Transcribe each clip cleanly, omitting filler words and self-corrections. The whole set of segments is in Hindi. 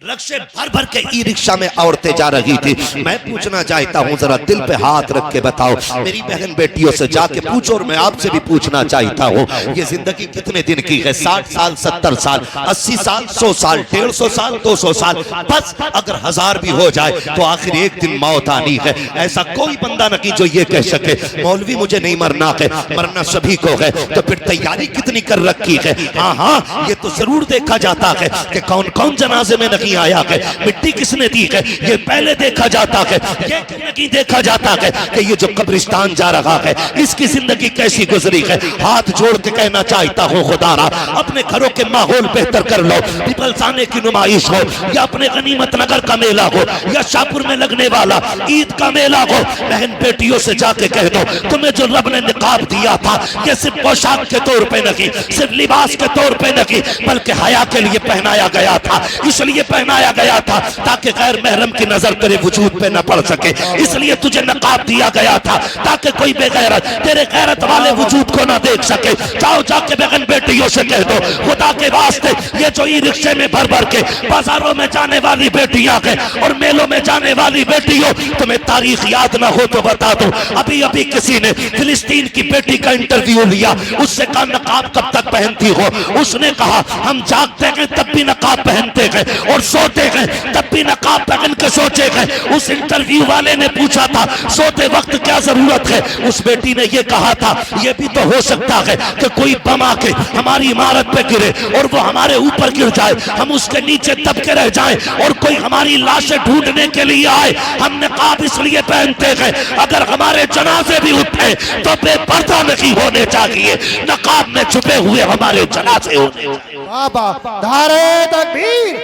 रक्शे भर भर के ई रिक्शा में औरतें जा रही थी। मैं पूछना चाहता हूँ, जरा दिल पे हाथ रख के बताओ, मेरी बहन बेटियों से जाके पूछो, और मैं आपसे भी पूछना चाहता हूँ, ये जिंदगी कितने दिन की है? 60 साल, 70 साल, 80 साल, 100 साल, 150 साल, 200 साल, बस अगर 1000 भी हो जाए तो आखिर एक दिन मौत आनी है। ऐसा कोई बंदा नहीं जो ये कह सके मौलवी मुझे नहीं मरना है, मरना सभी को है। तो फिर तैयारी कितनी कर रखी है? हाँ हाँ, ये तो जरूर देखा जाता है कि कौन कौन जनाजे में नहीं आया है, मिट्टी किसने दी है, ये पहले देखा जाता है। ये नहीं देखा जाता है कि ये जो कब्रिस्तान जा रहा है इसकी जिंदगी कैसी गुजरी है। हाथ जोड़ के कहना चाहता हूँ, खुदारा अपने घरों के माहौल बेहतर कर लो। पीपल्स आने की नुमाइश हो, या अपने गनीमत नगर का मेला हो, या शाहपुर में लगने वाला ईद का मेला हो, बहन बेटियों से जाके कह दो, तुम्हें जो रब ने निकाब दिया था ये सिर्फ पोशाक के तौर पे नहीं, सिर्फ लिबास के तौर पे नहीं, बल्कि हया के लिए पहनाया गया था। इसलिए पहनाया गया था ताकि गैर महरम की नजर तेरे वजूद पे न पड़ सके। इसलिए तुझे नकाब दिया गया था ताकि कोई बेगैरत तेरे गैरत वाले वजूद को ना देख सके। जाओ जाके बहन बेटियों से कह दो, खुदा के वास्ते ये जो ई रिक्शे में भर भर के बाजारों में जाने वाली बेटियां हैं और मेलों में जाने वाली बेटियों, तुम्हें तारीख याद ना हो तो बता दो, अभी अभी किसी ने फिलिस्तीन की बेटी का इंटरव्यू लिया, उससे कहा नकाब कब तक पहनती हो? उसने कहा हम जागते हैं तब भी नकाब पहनते हैं और सोते हैं तब भी नकाब पहन के सोचे हैं। उस इंटरव्यू वाले ने पूछा था सोते वक्त क्या जरूरत है? उस बेटी ने यह कहा था यह भी तो हो सकता है कि कोई बम आके हमारी इमारत पे गिरे और वो हमारे ऊपर गिर जाए, हम उसके नीचे दब के रह जाएं और कोई हमारी लाशें ढूंढने के लिए आए। हम नकाब इसलिए पहनते हैं अगर हमारे जनाजे भी उठे तो बेपर्दा नहीं होने चाहिए, नकाब में छुपे हुए हमारे जनाजे होने। बाबा धारे तकबीर,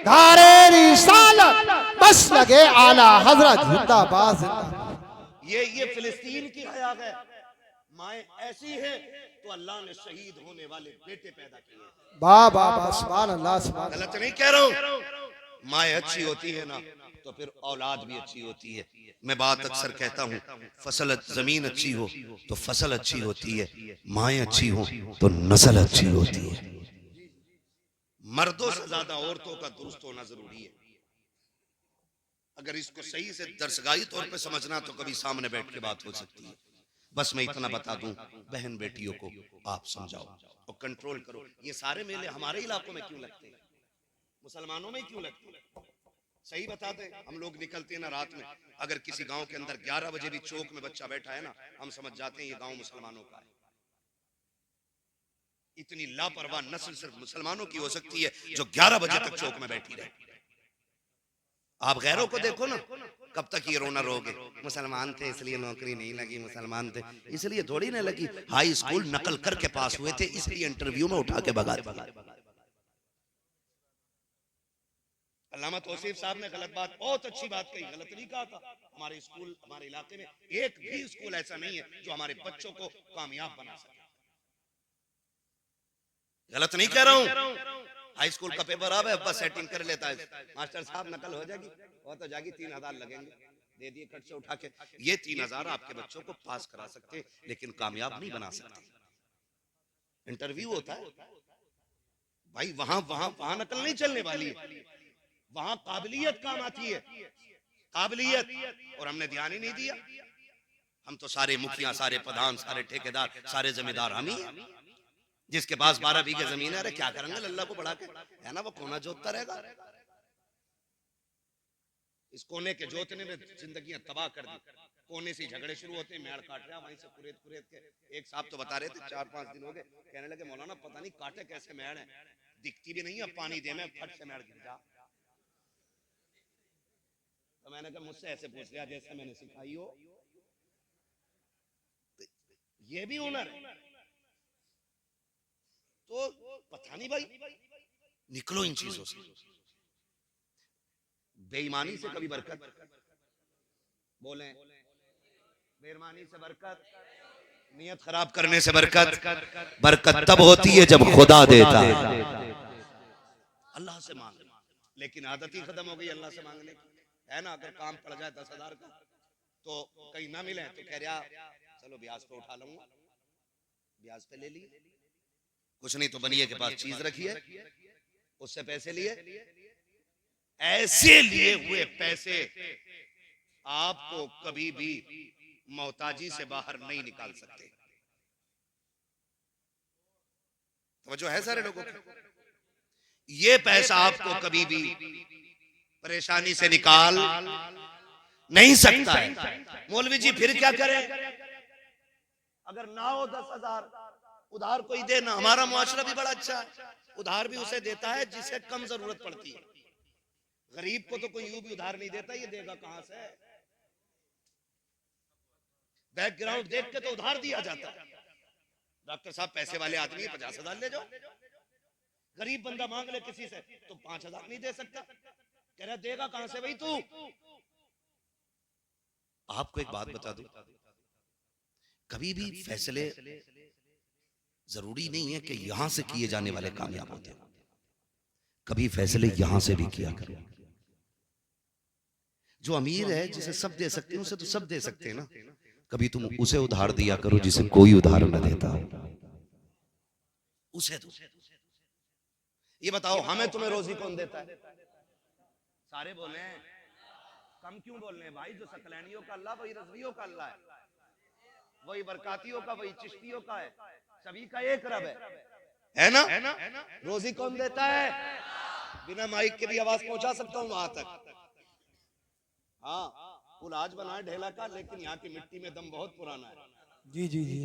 धारे रिसालत, बस लगे आला हजरत जिंदाबाद जिंदाबाद। ये फिलिस्तीन की हया है। माए ऐसी है तो अल्लाह ने शहीद होने वाले बेटे पैदा किए। बाबा सुभान अल्लाह सुभान। गलत नहीं कह रहा हूँ, माए अच्छी होती है ना तो फिर औलाद भी अच्छी होती है। मैं बात अक्सर कहता हूँ, फसल जमीन अच्छी हो तो फसल अच्छी होती है, माए अच्छी हो तो नस्ल अच्छी होती है। मर्दों से ज्यादा औरतों का दुरुस्त होना जरूरी है। अगर इसको सही से दरसगाही तौर पे समझना तो कभी सामने बैठ के बात हो सकती है। बस मैं इतना बता दूं, बहन बेटियों को आप समझाओ और कंट्रोल करो। ये सारे मेले हमारे इलाकों में क्यों लगते हैं, मुसलमानों में क्यों लगते हैं? सही बताते हैं, हम लोग निकलते हैं ना रात में, अगर किसी गांव के अंदर 11 बजे भी चौक में बच्चा बैठा है ना, हम समझ जाते हैं ये गांव मुसलमानों का है। इतनी लापरवाह नस्ल सिर्फ मुसलमानों की हो सकती है जो 11 बजे तक चौक में बैठी रहे। आप गैरों को देखो ना, कब तक ये रोना रोगे, मुसलमान थे इसलिए नौकरी नहीं लगी, मुसलमान थे इसलिए थोड़ी ना लगी, हाई स्कूल नकल करके पास हुए थे इसलिए इंटरव्यू में उठा के भगा दिया। अल्लामा तौसीफ साहब ने गलत बात, बहुत अच्छी बात कही, गलत नहीं कहा था। हमारे स्कूल, हमारे इलाके में एक भी स्कूल ऐसा नहीं है जो हमारे बच्चों को कामयाब बना सके। गलत नहीं कह रहा हूं। हाई स्कूल का पेपर अब है, बस सेटिंग कर लेता है, मास्टर साहब नकल हो जाएगी और तो जाएगी, 3000 लगेंगे, दे दिए कट से उठा के। ये 3000 आपके बच्चों को पास करा सकते लेकिन कामयाब नहीं बना सकते। इंटरव्यू होता है भाई, वहां वहां वहां नकल नहीं चलने वाली है, वहां काबिलियत काम आती है, काबिलियत। और हमने ध्यान ही नहीं दिया। हम तो सारे मुखिया, सारे प्रधान, सारे ठेकेदार, सारे जमींदार हम ही हैं। जिसके पास 12 बीघे जमीन है, अरे क्या करेंगे लल्ला को बढ़ा के, है ना, वो कोना जोतता रहेगा। इस कोने के जोतने में जिंदगियां तबाह कर दी। कोने से झगड़े शुरू होते हैं, मेड़ काट रहा, वहीं से कुरेद कुरेद के। एक साहब तो बता रहे थे 4-5 दिन हो गए, कहने लगे मौलाना पता नहीं काटे कैसे मेड़ है, दिखती भी नहीं है, पानी दे में फट से मेड़ गिर जा। तो मैंने कहा मुझसे ऐसे पूछ लिया जैसे मैंने सिखाई हो। ये भी हुनर है। तो पता नहीं भाई, निकलो इन चीजों से। बेईमानी से कभी बरकत, बोले बेईमानी से बरकत, नियत खराब करने से बरकत, बरकत तब होती है जब खुदा देता है। अल्लाह से मांग, लेकिन आदत ही खत्म हो गई अल्लाह से मांगने की, है ना। अगर काम पड़ जाए 10,000 का तो कहीं ना मिले तो कह रहा चलो ब्याज पे उठा लूंगा, ब्याज पे ले लिए। कुछ नहीं तो बनिए के पास चीज रखी है, उससे पैसे लिए, ऐसे लिए हुए पैसे आपको कभी भी मोहताजी से बाहर नहीं निकाल सकते। तो जो है सारे लोगों को, ये पैसा आपको कभी भी परेशानी से निकाल नहीं सकता है। मौलवी जी फिर क्या करें? अगर ना हो 10,000 उधार कोई दे ना। हमारा मुआशरा भी बड़ा अच्छा है, उधार भी उसे देता है जिसे कम जरूरत पड़ती है। गरीब को तो कोई यूं भी उधार नहीं देता, ये देगा कहां से? बैकग्राउंड देख के तो उधार दिया जाता है। डॉक्टर साहब पैसे वाले आदमी 50,000 ले जाओ। गरीब बंदा मांग ले किसी से तो 5,000 नहीं दे सकता, कह रहा देगा कहां से भाई तू? आपको एक बात बता दूं, कभी भी फैसले जरूरी नहीं है कि यहां से किए जाने वाले कामयाब होते हैं। कभी फैसले यहां से भी किया करो। जो अमीर है जिसे सब दे सकते हैं उसे तो सब दे सकते हैं ना। कभी तुम उसे उधार दिया करो जिसे कोई उधार न देता हो, उसे दो। ये बताओ हमें तुम्हें रोजी कौन देता है? सारे बोले, कम क्यों बोल रहे हैं भाई? जो सकलैनियों का अल्लाह वही रज़वियों का अल्लाह है, वही बरकातियों का, वही चिश्तियों का है, सभी का एक रब है ना? रोजी कौन देता है? बिना माइक के भी आवाज पहुंचा सकता हूं वहां तक। हाँ, पुल आज बनाए ढेला का, लेकिन यहाँ की मिट्टी में दम बहुत पुराना है। जी जी जी,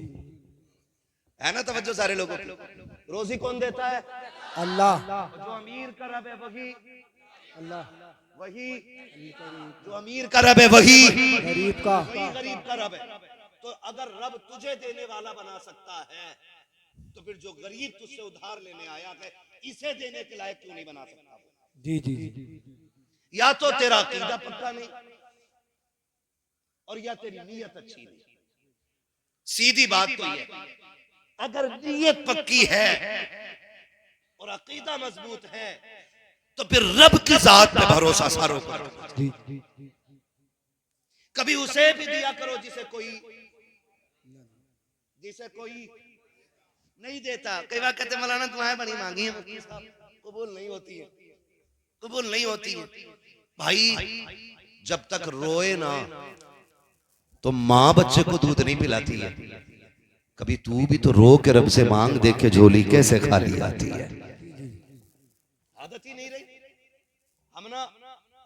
है ना तवज्जो सारे लोगों की? रोजी कौन देता है? अल्लाह। जो अमीर का रब है वही, अल्लाह। वही जो अमीर का रब है वही गरीब का। वही गरीब का रब है। तो अगर रब तुझे देने वाला बना सकता है तो फिर जो गरीब तुझसे उधार लेने आया है इसे देने के लायक क्यों नहीं बना सकता? जी जी जी, या तो तेरा अकीदा पक्का नहीं और या तेरी नीयत अच्छी नहीं। सीधी बात तो ये है, अगर नीयत पक्की है और अकीदा मजबूत है तो फिर रब की जात पे भरोसा सारों को रखना चाहिए। जी जी जी, कभी उसे भी दिया करो जिसे कोई नहीं देता। कई बार कहते मौलाना तुम्हारे बड़ी मांगी है, मुफ्ती साहब कबूल नहीं होती है, कबूल नहीं होती है। भाई जब तक रोए ना तो माँ बच्चे को दूध नहीं पिलाती है। कभी तू भी तो रो के रब से मांग, देख के झोली कैसे खाली आती है। आदत ही नहीं रही।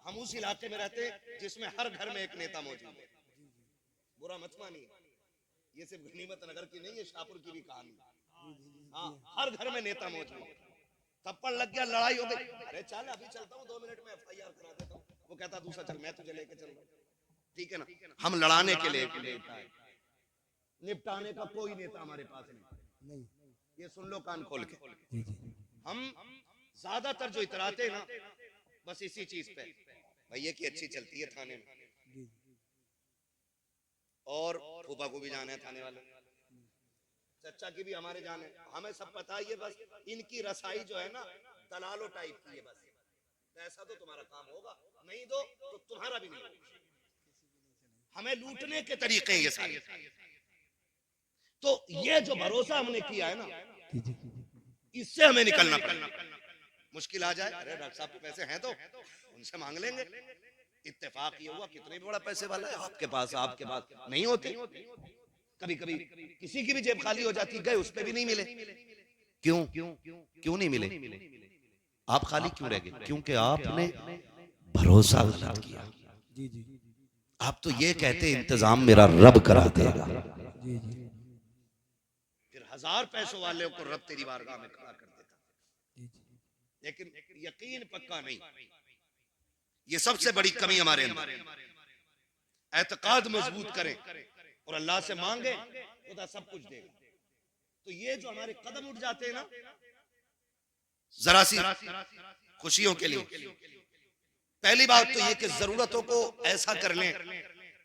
हम उस इलाके में रहते हैं जिसमें हर घर में एक नेता मौजूद है। बुरा मत मानिए, ये सिर्फ गनीमत नगर की नहीं है, शाहपुर की भी कहानी। हाँ, हर घर में नेता मौजूद है। थप्पड़ लग गया, लड़ाई हो गई, अरे चल अभी चलता हूँ, 2 मिनट में FIR करा देता हूँ। वो कहता दूसरा चल मैं तुझे लेके चल रहा हूँ। ठीक है ना? हम लड़ाने के लिए नेता है, निपटाने का कोई नेता हमारे पास नहीं। ये सुन लो कान खोल के। हम ज्यादातर जो इतराते हैं ना बस इसी चीज पे, भैया की अच्छी चलती है थाने में, और फूफा को भी जाना है थाने वाले, चचा की भी हमारे जाने, हमें सब पता ही है। बस इनकी रसाई जो है ना दलालो टाइप की है। बस पैसा तो तुम्हारा काम होगा, नहीं दो तो तुम्हारा भी नहीं होगा। हमें लूटने के तरीके ये सारे। तो ये जो भरोसा हमने किया है ना, इससे हमें निकलना पड़ेगा। मुश्किल आ जाए, अरे डॉक्टर साहब के पैसे हैं तो उनसे मांग लेंगे। इत्तेफाक ये हुआ कितने भी बड़ा पैसे वाला है आपके पास नहीं होते। कभी कभी किसी की भी जेब खाली हो जाती, गए उस पे भी नहीं मिले। क्यों नहीं मिले? आप खाली क्यों रह गए? क्योंकि आपने भरोसा गलत किया। आप तो ये कहते इंतजाम मेरा रब करा देगा, फिर 1000 पैसों वाले को रब तेरी बारगाह में खड़ा कर देता। लेकिन यकीन पक्का नहीं, ये सबसे बड़ी कमी हमारे अंदर। एतकाद मजबूत करें और अल्लाह से मांगे, खुदा सब कुछ देगा। तो ये जो हमारे कदम उठ जाते हैं ना जरा सी खुशियों के लिए, पहली बात तो ये कि जरूरतों को ऐसा कर लें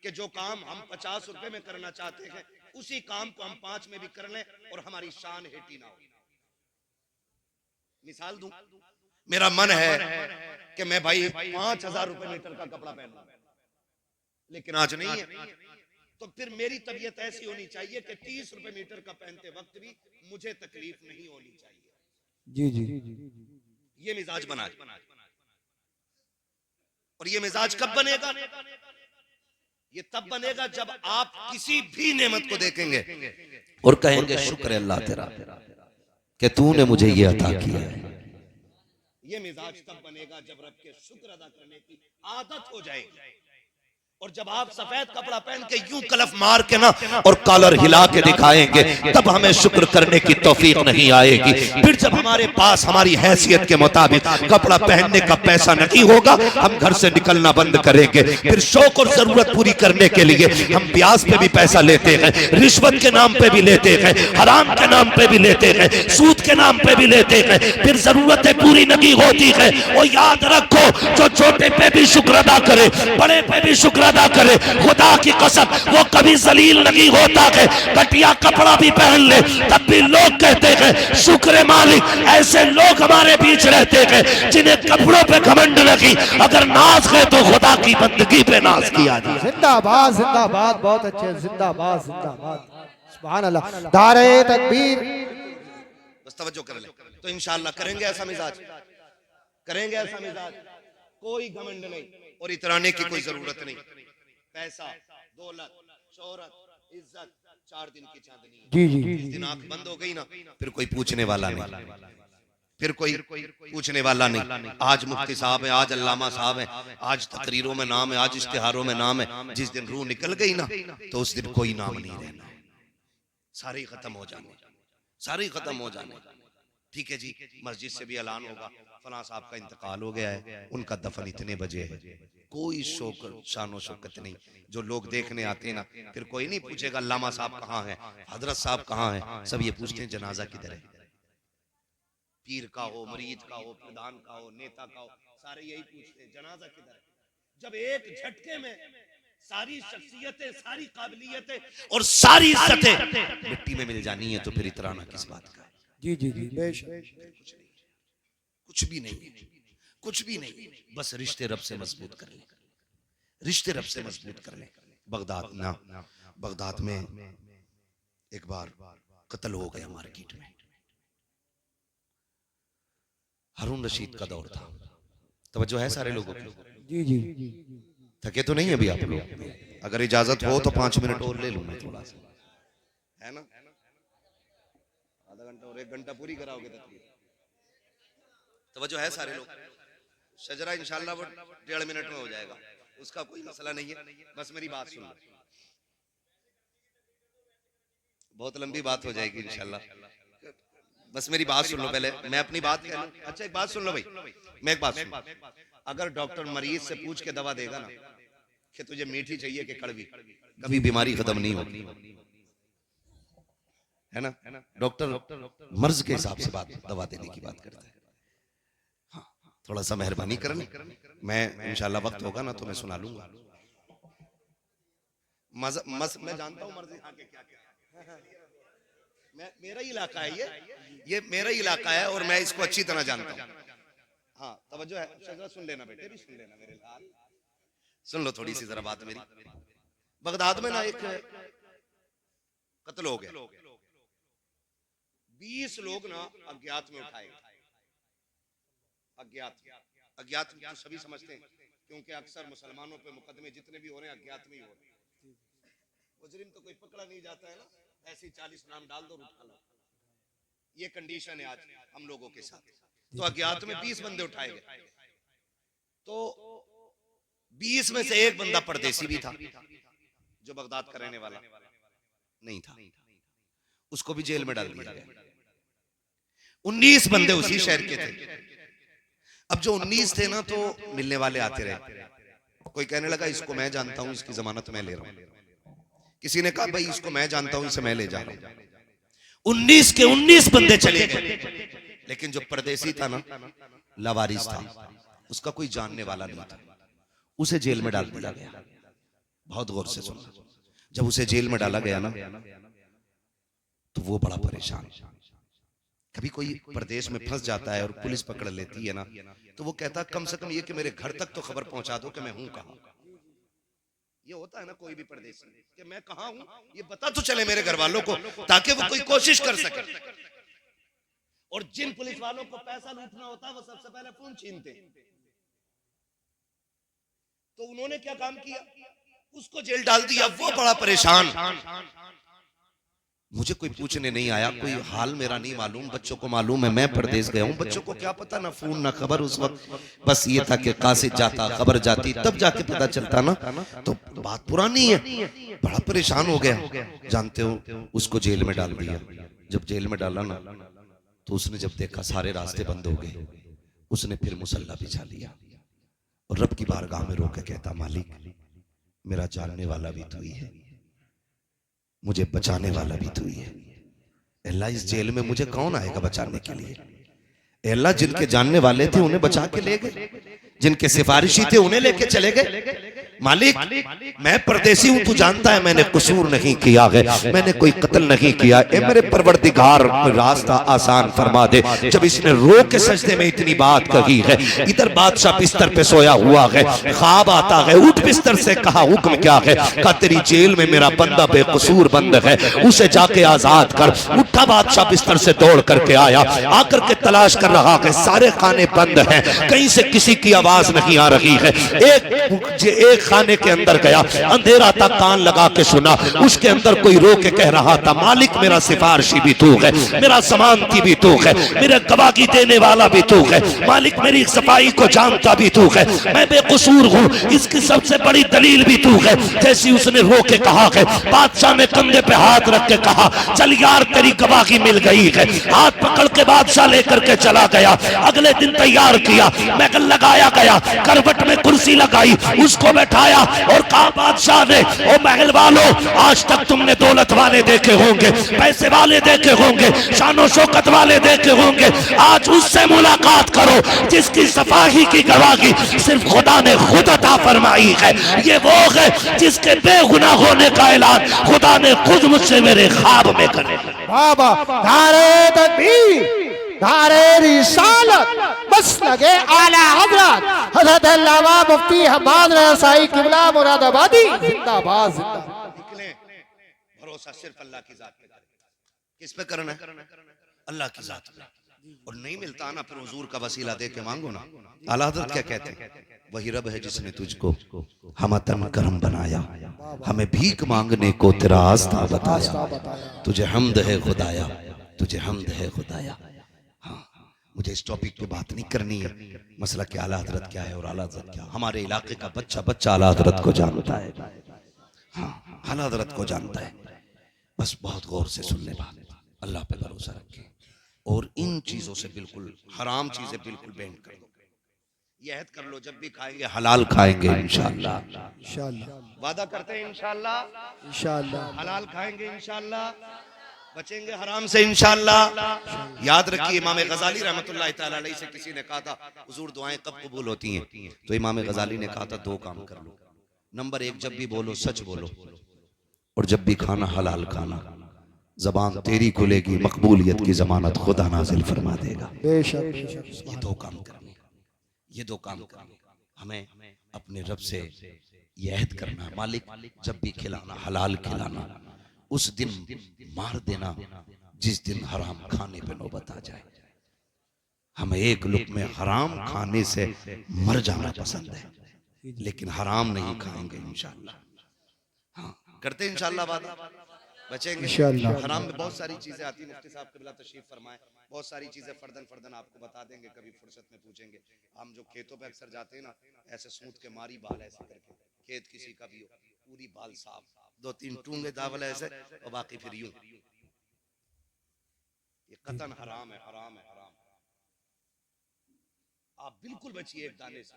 कि जो काम हम 50 रुपए में करना चाहते हैं उसी काम को हम 5 में भी कर लें और हमारी शान हेटी ना हो। मिसाल दूं, मेरा मन है कि मैं भाई 5,000 रुपए मीटर का कपड़ा पहनूं, लेकिन आज नहीं है। तो फिर मेरी तबीयत ऐसी होनी चाहिए कि 30 रुपए मीटर का पहनते वक्त भी मुझे तकलीफ नहीं होनी चाहिए। जी जी, ये मिजाज बना। और ये मिजाज कब बनेगा? ये तब बनेगा जब आप किसी भी नेमत को देखेंगे और कहेंगे शुक्र है अल्लाह तेरा कि तूने मुझे ये अता किया है। ये मिजाज तब बनेगा जब रब के शुक्र अदा करने की आदत हो जाएगी। और जब आप सफेद कपड़ा पहन के यूं कलफ मार के ना और कॉलर हिला के दिखाएंगे, तब हमें शुक्र करने की तौफीक नहीं आएगी। फिर जब हमारे पास हमारी हैसियत के मुताबिक कपड़ा पहनने का पैसा नहीं होगा, हम घर से निकलना बंद करेंगे। फिर शौक और जरूरत पूरी करने के लिए हम ब्याज पे भी पैसा लेते हैं, रिश्वत के नाम पे भी लेते हैं, हराम के नाम पे भी लेते हैं, सूद के नाम पे भी लेते हैं। फिर जरूरतें पूरी नहीं होती है। और याद रखो, जो छोटे पे भी शुक्र अदा करे, बड़े पे भी शुक्र अदा करे, खुदा की कसम वो कभी जलील नहीं होता है। घटिया कपड़ा भी पहन ले तब भी लोग कहते हैं शुक्र मालिक। ऐसे लोग हमारे बीच रहते हैं जिन्हें कपड़ों पे घमंड नहीं, अगर नाज है तो खुदा की बंदगी पे नाज किया जाए। जिंदाबाद जिंदाबाद, बहुत अच्छे, जिंदाबाद जिंदाबाद, सुभान अल्लाह, नारे तकबीर। बस तवज्जो कर ले तो इंशाअल्लाह करेंगे ऐसा मिजाज, करेंगे ऐसा मिजाज। कोई घमंड नहीं और इतराने की कोई जरूरत नहीं। पैसा, दौलत, शोहरत, इज्जत 4 दिन की चांदनी है। जी जी, जिस दिन आंख बंद हो गई ना, फिर कोई पूछने वाला नहीं, फिर कोई पूछने वाला नहीं। आज मुफ्ती साहब है, आज अल्लामा साहब है, आज तकरीरों में नाम है, आज इश्तिहारों में नाम है। जिस दिन रूह निकल गई ना, तो उस दिन कोई नाम नहीं रहना, सारे खत्म हो जाने, सारे खत्म हो जाने। ठीक है जी, मस्जिद से भी ऐलान होगा फलां साहब का इंतकाल हो गया है, उनका दफन इतने बजे है। कोई शौक शानो शौकत नहीं। जो लोग देखने आते हैं ना, फिर कोई नहीं पूछेगा अल्लामा साहब कहाँ है, हजरत साहब कहाँ है। सब ये पूछते हैं जनाजा किधर है। पीर का हो, मरीद का हो, प्रधान का हो, नेता का हो, सारे यही पूछते हैं जनाजा किधर है। जब एक झटके में सारी शख्सियतें, सारी काबिलियतें और सारी इज्जतें मिट्टी में मिल जानी है, तो फिर इतराना किस बात का है? जी जी जी, बेशक, कुछ भी नहीं, कुछ भी नहीं। बस रिश्ते रब से मजबूत कर ले, रिश्ते रब से मजबूत कर ले। बगदाद ना, बगदाद में एक बार कत्ल हो गया मार्केट में। हारून रशीद का दौर था। तवज्जो है सारे लोगों की? जी जी, थके तो नहीं अभी आप लोग? अगर इजाजत हो तो 5 मिनट और ले लूं मैं थोड़ा सा, है ना? आधा घंटा और 1 घंटा पूरी कराओगे तकरीर। तवज्जो है सारे लोग? शजरा इंशाल्लाह वो 1.5 मिनट में हो जाएगा, उसका कोई मसला नहीं है। बस मेरी बात सुन लो, बहुत लंबी बात हो जाएगी इंशाल्लाह। बस मेरी बात सुन लो पहले, मैं अपनी बात कह लूं। अच्छा एक बात सुन लो भाई, मैं एक बात सुन। अगर डॉक्टर मरीज से पूछ के दवा देगा ना कि तुझे मीठी चाहिए कि कड़वी, कभी बीमारी खत्म नहीं होगी, है ना? डॉक्टर मर्ज के हिसाब से बात दवा देने की बात करता है। हाँ, थोड़ा सा मेहरबानी करनी। मैं इंशाल्लाह वक्त होगा ना तो मैं सुना लूंगा। मैं जानता हूँ मर्ज यहाँ के क्या क्या, मेरा ही इलाका है ये मेरा ही इलाका है और मैं इसको अच्छी तरह जानता हूँ। हाँ तवज्जो है, शजरा सुन लेना बेटे, भी सुन लेना मेरे लाल, सुन लो थोड़ी सी जरा बात मेरी। बगदाद में ना एक कत्ल हो गया, 20 लोग ना अज्ञात में उठाए गए। अज्ञात तो सभी समझते हैं, क्योंकि अक्सर मुसलमानों पे मुकदमे जितने भी हो रहे हैं अज्ञात में ही हो रहे हैं। मुजरिम तो कोई पकड़ा नहीं जाता है ना, ऐसी 40 नाम डाल दो उठा लो। ये कंडीशन है आज हम लोगों के साथ। तो अज्ञात में 20 बंदे उठाए गए, तो 20 में से एक बंदा परदेसी भी था, जो बगदाद का रहने वाला नहीं था, उसको भी जेल में डाल दिया गया। 19 बंदे उसी शहर के थे। अब जो 19 थे ना, तो मिलने वाले आते रहे। कोई कहने लगा इसको मैं जानता हूं, इसकी जमानत मैं ले रहा हूं। किसी ने कहा भाई इसको मैं जानता हूं, इसे मैं ले जा रहा हूं। 19 के 19 बंदे चले गए, लेकिन जो परदेसी था ना, लावारिस था, उसका कोई जानने वाला नहीं था, उसे जेल में डाल दिया गया। बहुत गौर से सुनना, जब उसे जेल में डाला गया ना, तो वो बड़ा परेशान। कभी कोई प्रदेश में फंस जाता है और पुलिस पकड़ लेती है ना, तो वो कहता कम से कम ये कि मेरे घर तक तो खबर पहुंचा दो कि मैं हूं कहां। ये होता है ना कोई भी प्रदेशी कि मैं कहां हूं, ये बता तो चले मेरे घर वालों को, ताकि वो कोई कोशिश कर सके। और जिन पुलिस वालों को पैसा लूटना होता है वो सबसे पहले फोन छीनते, तो उन्होंने क्या काम किया, उसको जेल डाल दिया। वो बड़ा परेशान, मुझे कोई पूछने नहीं आया, कोई हाल मेरा नहीं मालूम, बच्चों को मालूम है मैं परदेश गया हूँ, बच्चों को क्या पता, ना फोन ना खबर उस वक्त, बस ये था कि कासिद जाता खबर जाती तब जाके पता चलता ना, तो बात पुरानी है। बड़ा परेशान हो गया, जानते हो उसको जेल में डाल दिया। जब जेल में डाला ना तो उसने जब देखा सारे रास्ते बंद हो गए, उसने फिर मुसल्ला बिछा लिया और रब की बारगाह में रोके कहता, मालिक मेरा जानने वाला भी तू ही है, मुझे बचाने वाला भी तू ही है। अल्लाह इस जेल में मुझे कौन आएगा बचाने के लिए? अल्लाह जिनके जानने वाले थे उन्हें बचा के ले गए, जिनके सिफारिशी थे उन्हें लेके चले गए। मालिक मैं परदेसी हूं, तू जानता है मैंने कसूर नहीं किया है, मैंने कोई कत्ल नहीं किया, ए मेरे परवरदिगार रास्ता आसान फरमा दे। जब इसने रो के सजदे में इतनी बात कही है, इधर बादशाह बिस्तर पे सोया हुआ है, ख्वाब आता है, उठ बिस्तर से, कहा हुक्म क्या है? कहा तेरी जेल में मेरा बंदा बेकसूर बंद है, उसे जाके आजाद कर। उठा बादशाह बिस्तर से दौड़ करके आया, आकर के तलाश कर रहा है, सारे खाने बंद हैं, कहीं से किसी की आवाज नहीं आ रही है। एक खाने के अंदर गया, अंधेरा था, कान लगा के सुना, उसके अंदर कोई रो के कह रहा था, मालिक मेरा सिफारशी भी तू है, मेरा जमानती भी तू है, मेरे गवाही देने वाला भी तू है, मालिक मेरी सफाई को जानता भी तू है, मैं बेकसूर हूँ, इसकी सबसे बड़ी दलील भी तू है। जैसी उसने रो के कहा है, बादशाह ने कंधे पे हाथ रख के कहा, चल यार तेरी गवाही मिल गई है। हाथ पकड़ के बादशाह लेकर के चला गया। अगले दिन तैयार किया, महल लगाया गया, करवट में कुर्सी लगाई, उसको बैठाया और कहा, बादशाह ने, ओ महल वालों, आज तक तुमने दौलत वाले देखे होंगे, पैसे वाले देखे होंगे, शानो शौकत वाले देखे होंगे, आज उससे मुलाकात करो जिसकी सफाई की गवाही सिर्फ खुदा ने खुद अता फरमाई है। ये वो है जिसके बेगुनाह होने का ऐलान खुदा ने खुद मुझसे मेरे ख्वाब में करे। बाबा धारे तकबीर, धारे रिसालत, बस लगे आला हजरत हजरत अल्लामा मुफ्ती हम्माद रसाई किबला मुरादाबादी जिंदाबाद जिंदाबाद। निकले, भरोसा सिर्फ अल्लाह की जात पे करें। किस पे करना है? अल्लाह की जात पे। और नहीं मिलता ना फिर हुजूर का वसीला दे के मांगो ना। आला हज़रत क्या कहते हैं? वही रब है जिसने तुझको हमतन करम बनाया, हमें भीख मांगने को तेरा आस्था बताया, तुझे हमद है खुदाया, तुझे हमद है खुदाया। हाँ, मुझे इस टॉपिक पे बात नहीं करनी है, मसला कि आला हज़रत क्या है और आला हज़रत क्या। हमारे इलाके का बच्चा बच्चा आला हज़रत को जानता है, हाँ आला हज़रत को जानता है। बस बहुत गौर से सुन ले बात, अल्लाह पे भरोसा रखे और इन चीजों से बिल्कुल हराम चीजें बिल्कुल बैन कर दो। ये अहद कर लो, जब भी खाएंगे हलाल खाएंगे इंशाअल्लाह। इंशाअल्लाह वादा करते हैं इंशाअल्लाह, इंशाअल्लाह हलाल खाएंगे इंशाअल्लाह, बचेंगे हराम से इंशाअल्लाह। याद रखिए, इमाम गजाली रहमतुल्लाह तआला अलैहि से किसी ने कहा था, हुजूर दुआएं कब कबूल होती हैं? तो इमाम गजाली ने कहा था, दो काम कर लो। नंबर एक, जब भी बोलो सच बोलो, और जब भी खाना हलाल खाना। जबान तेरी खुलेगी, मकबूलियत की जमानत खुदा नाजिल फरमा देगा। बेशक बेशक। ये दो काम करने, ये दो काम करने, हमें अपने रब से ये अहद करना, मालिक जब भी खिलाना हलाल खिलाना, उस दिन मार देना जिस दिन हराम खाने पे नौबत आ जाए। हमें एक लुक़्मे हराम खाने से मर जाना पसंद है, लेकिन हराम नहीं खाएंगे इंशाअल्लाह। हाँ, करते इंशाअल्लाह वादा, बचेंगे इंशाअल्लाह। हराम में बहुत सारी चीजें आती हैं। मुफ्ती साहब क़िबला तशरीफ फरमाए, बहुत सारी चीजें फर्दन फर्दन आपको बता देंगे, कभी फुर्सत में पूछेंगे। हम जो खेतों पे अक्सर जाते हैं ना, ऐसे सूत के मारी बाल ऐसे करके, खेत किसी का भी हो, पूरी बाल साफ, दो तीन टूंगे दावल ऐसे और बाकी फिर यूं। ये कतन हराम है, हराम है, हराम। आप बिल्कुल बचिए एक दाने से।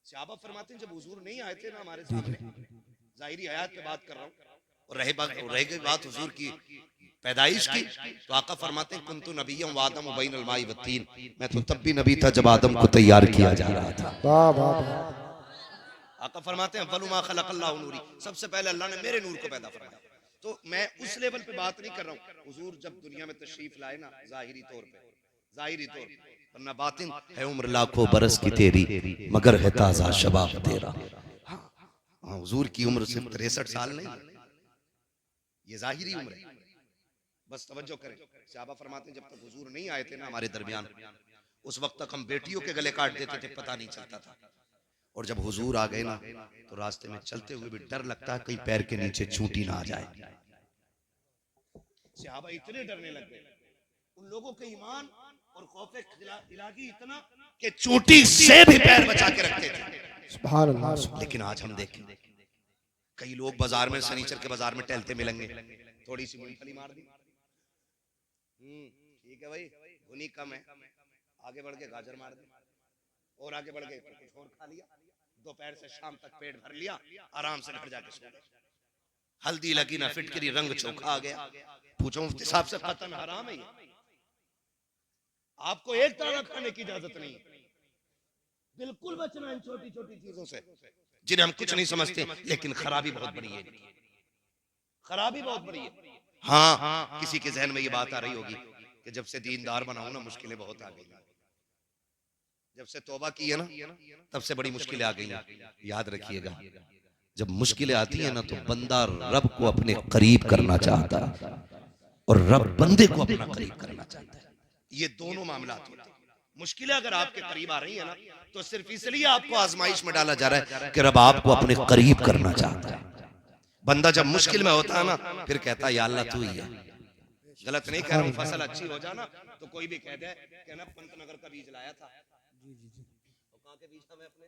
सहाबा फरमाते हैं, जब हुजूर नहीं आए थे ना हमारे सामने, जाहिरी हयात पे बात कर रहा हूँ, और रह गई बात हुजूर की पैदाइश की, तो आका फरमाते हैं, कुंतु नबिय्यम व आदम बैनल माई व तीन, मैं तो तब भी नबी था जब आदम को तैयार किया जा रहा था। वाह वाह वाह। आका फरमाते हैं, वलुमा खलक़ल्लाहु नूरी, सबसे पहले अल्लाह ने मेरे नूर को पैदा फरमाया। तो मैं उस लेवल पे बात नहीं कर रहा हूँ। हुजूर जब दुनिया में तशरीफ लाए ना, जाहिरी तौर पे, जाहिरी तौर पे, वरना बातिन है उम्र लाखों बरस की तेरी, मगर है ताज़ा शबाब तेरा। हाँ, हुजूर की उम्र सिर्फ 63 साल नहीं, ये जाहिरी उम्र है। बस तवज्जो करें। सहाबा फरमाते हैं, जब तक हुजूर नहीं आए थे ना हमारे दरमियान, उस वक्त तक हम बेटियों के गले काट देते थे, पता नहीं चलता था। और जब हुजूर आ गए ना तो रास्ते में चलते हुए भी डर लगता है कहीं पैर के नीचे चूंटी ना आ जाए। सहाबा इतने डरने लग गए, उन लोगों के ईमान और खौफे इलाही इतना कि चूंटी से भी पैर बचा के रखते थे। सुभान अल्लाह। लेकिन आज हम देखें कई लोग बाजार में, सनीचर के बाजार में टहलते मिलेंगे, थोड़ी सी मूंगफली मार दी, ठीक है भाई, धुनी कम है, आगे बढ़ के गाजर मार दी, और आगे बढ़ के कुछ और खा लिया, दोपहर से शाम तक पेट भर लिया, आराम से घर जाके सो गए। हल्दी लगी ना फिटकरी, रंग चोखा आ गया। पूछो मुफ्ती साहब से, कतन हराम है ये? आपको एक दाना खाने की इजाजत नहीं, बिल्कुल बचना इन छोटी छोटी चीजों से जिन्हें हम कुछ नहीं समझते, लेकिन खराबी बहुत बड़ी है, खराबी बहुत बड़ी है। हाँ, किसी के जहन में ये बात आ रही होगी कि जब से दीनदार बनाऊं ना मुश्किलें बहुत आ गई, जब से तौबा की है ना तब से बड़ी मुश्किलें आ गई। याद रखिएगा, जब मुश्किलें आती है ना तो बंदा रब को अपने करीब करना चाहता है और रब बंदे को अपना करीब करना चाहता है। ये दोनों मामला होते हैं। मुश्किलें अगर आपके करीब आ रही है ना तो सिर्फ इसलिए आपको आजमाइश में डाला जा रहा है कि रब आपको अपने करीब करना चाहता है। बंदा जब मुश्किल में होता है ना फिर कहता है या अल्लाह तू ही है। गलत नहीं कह रहा हूँ, फसल अच्छी हो जाना तो कोई भी कह दे कि ना पंतनगर का बीज लाया था, कहाँ के बीज था, मैं अपने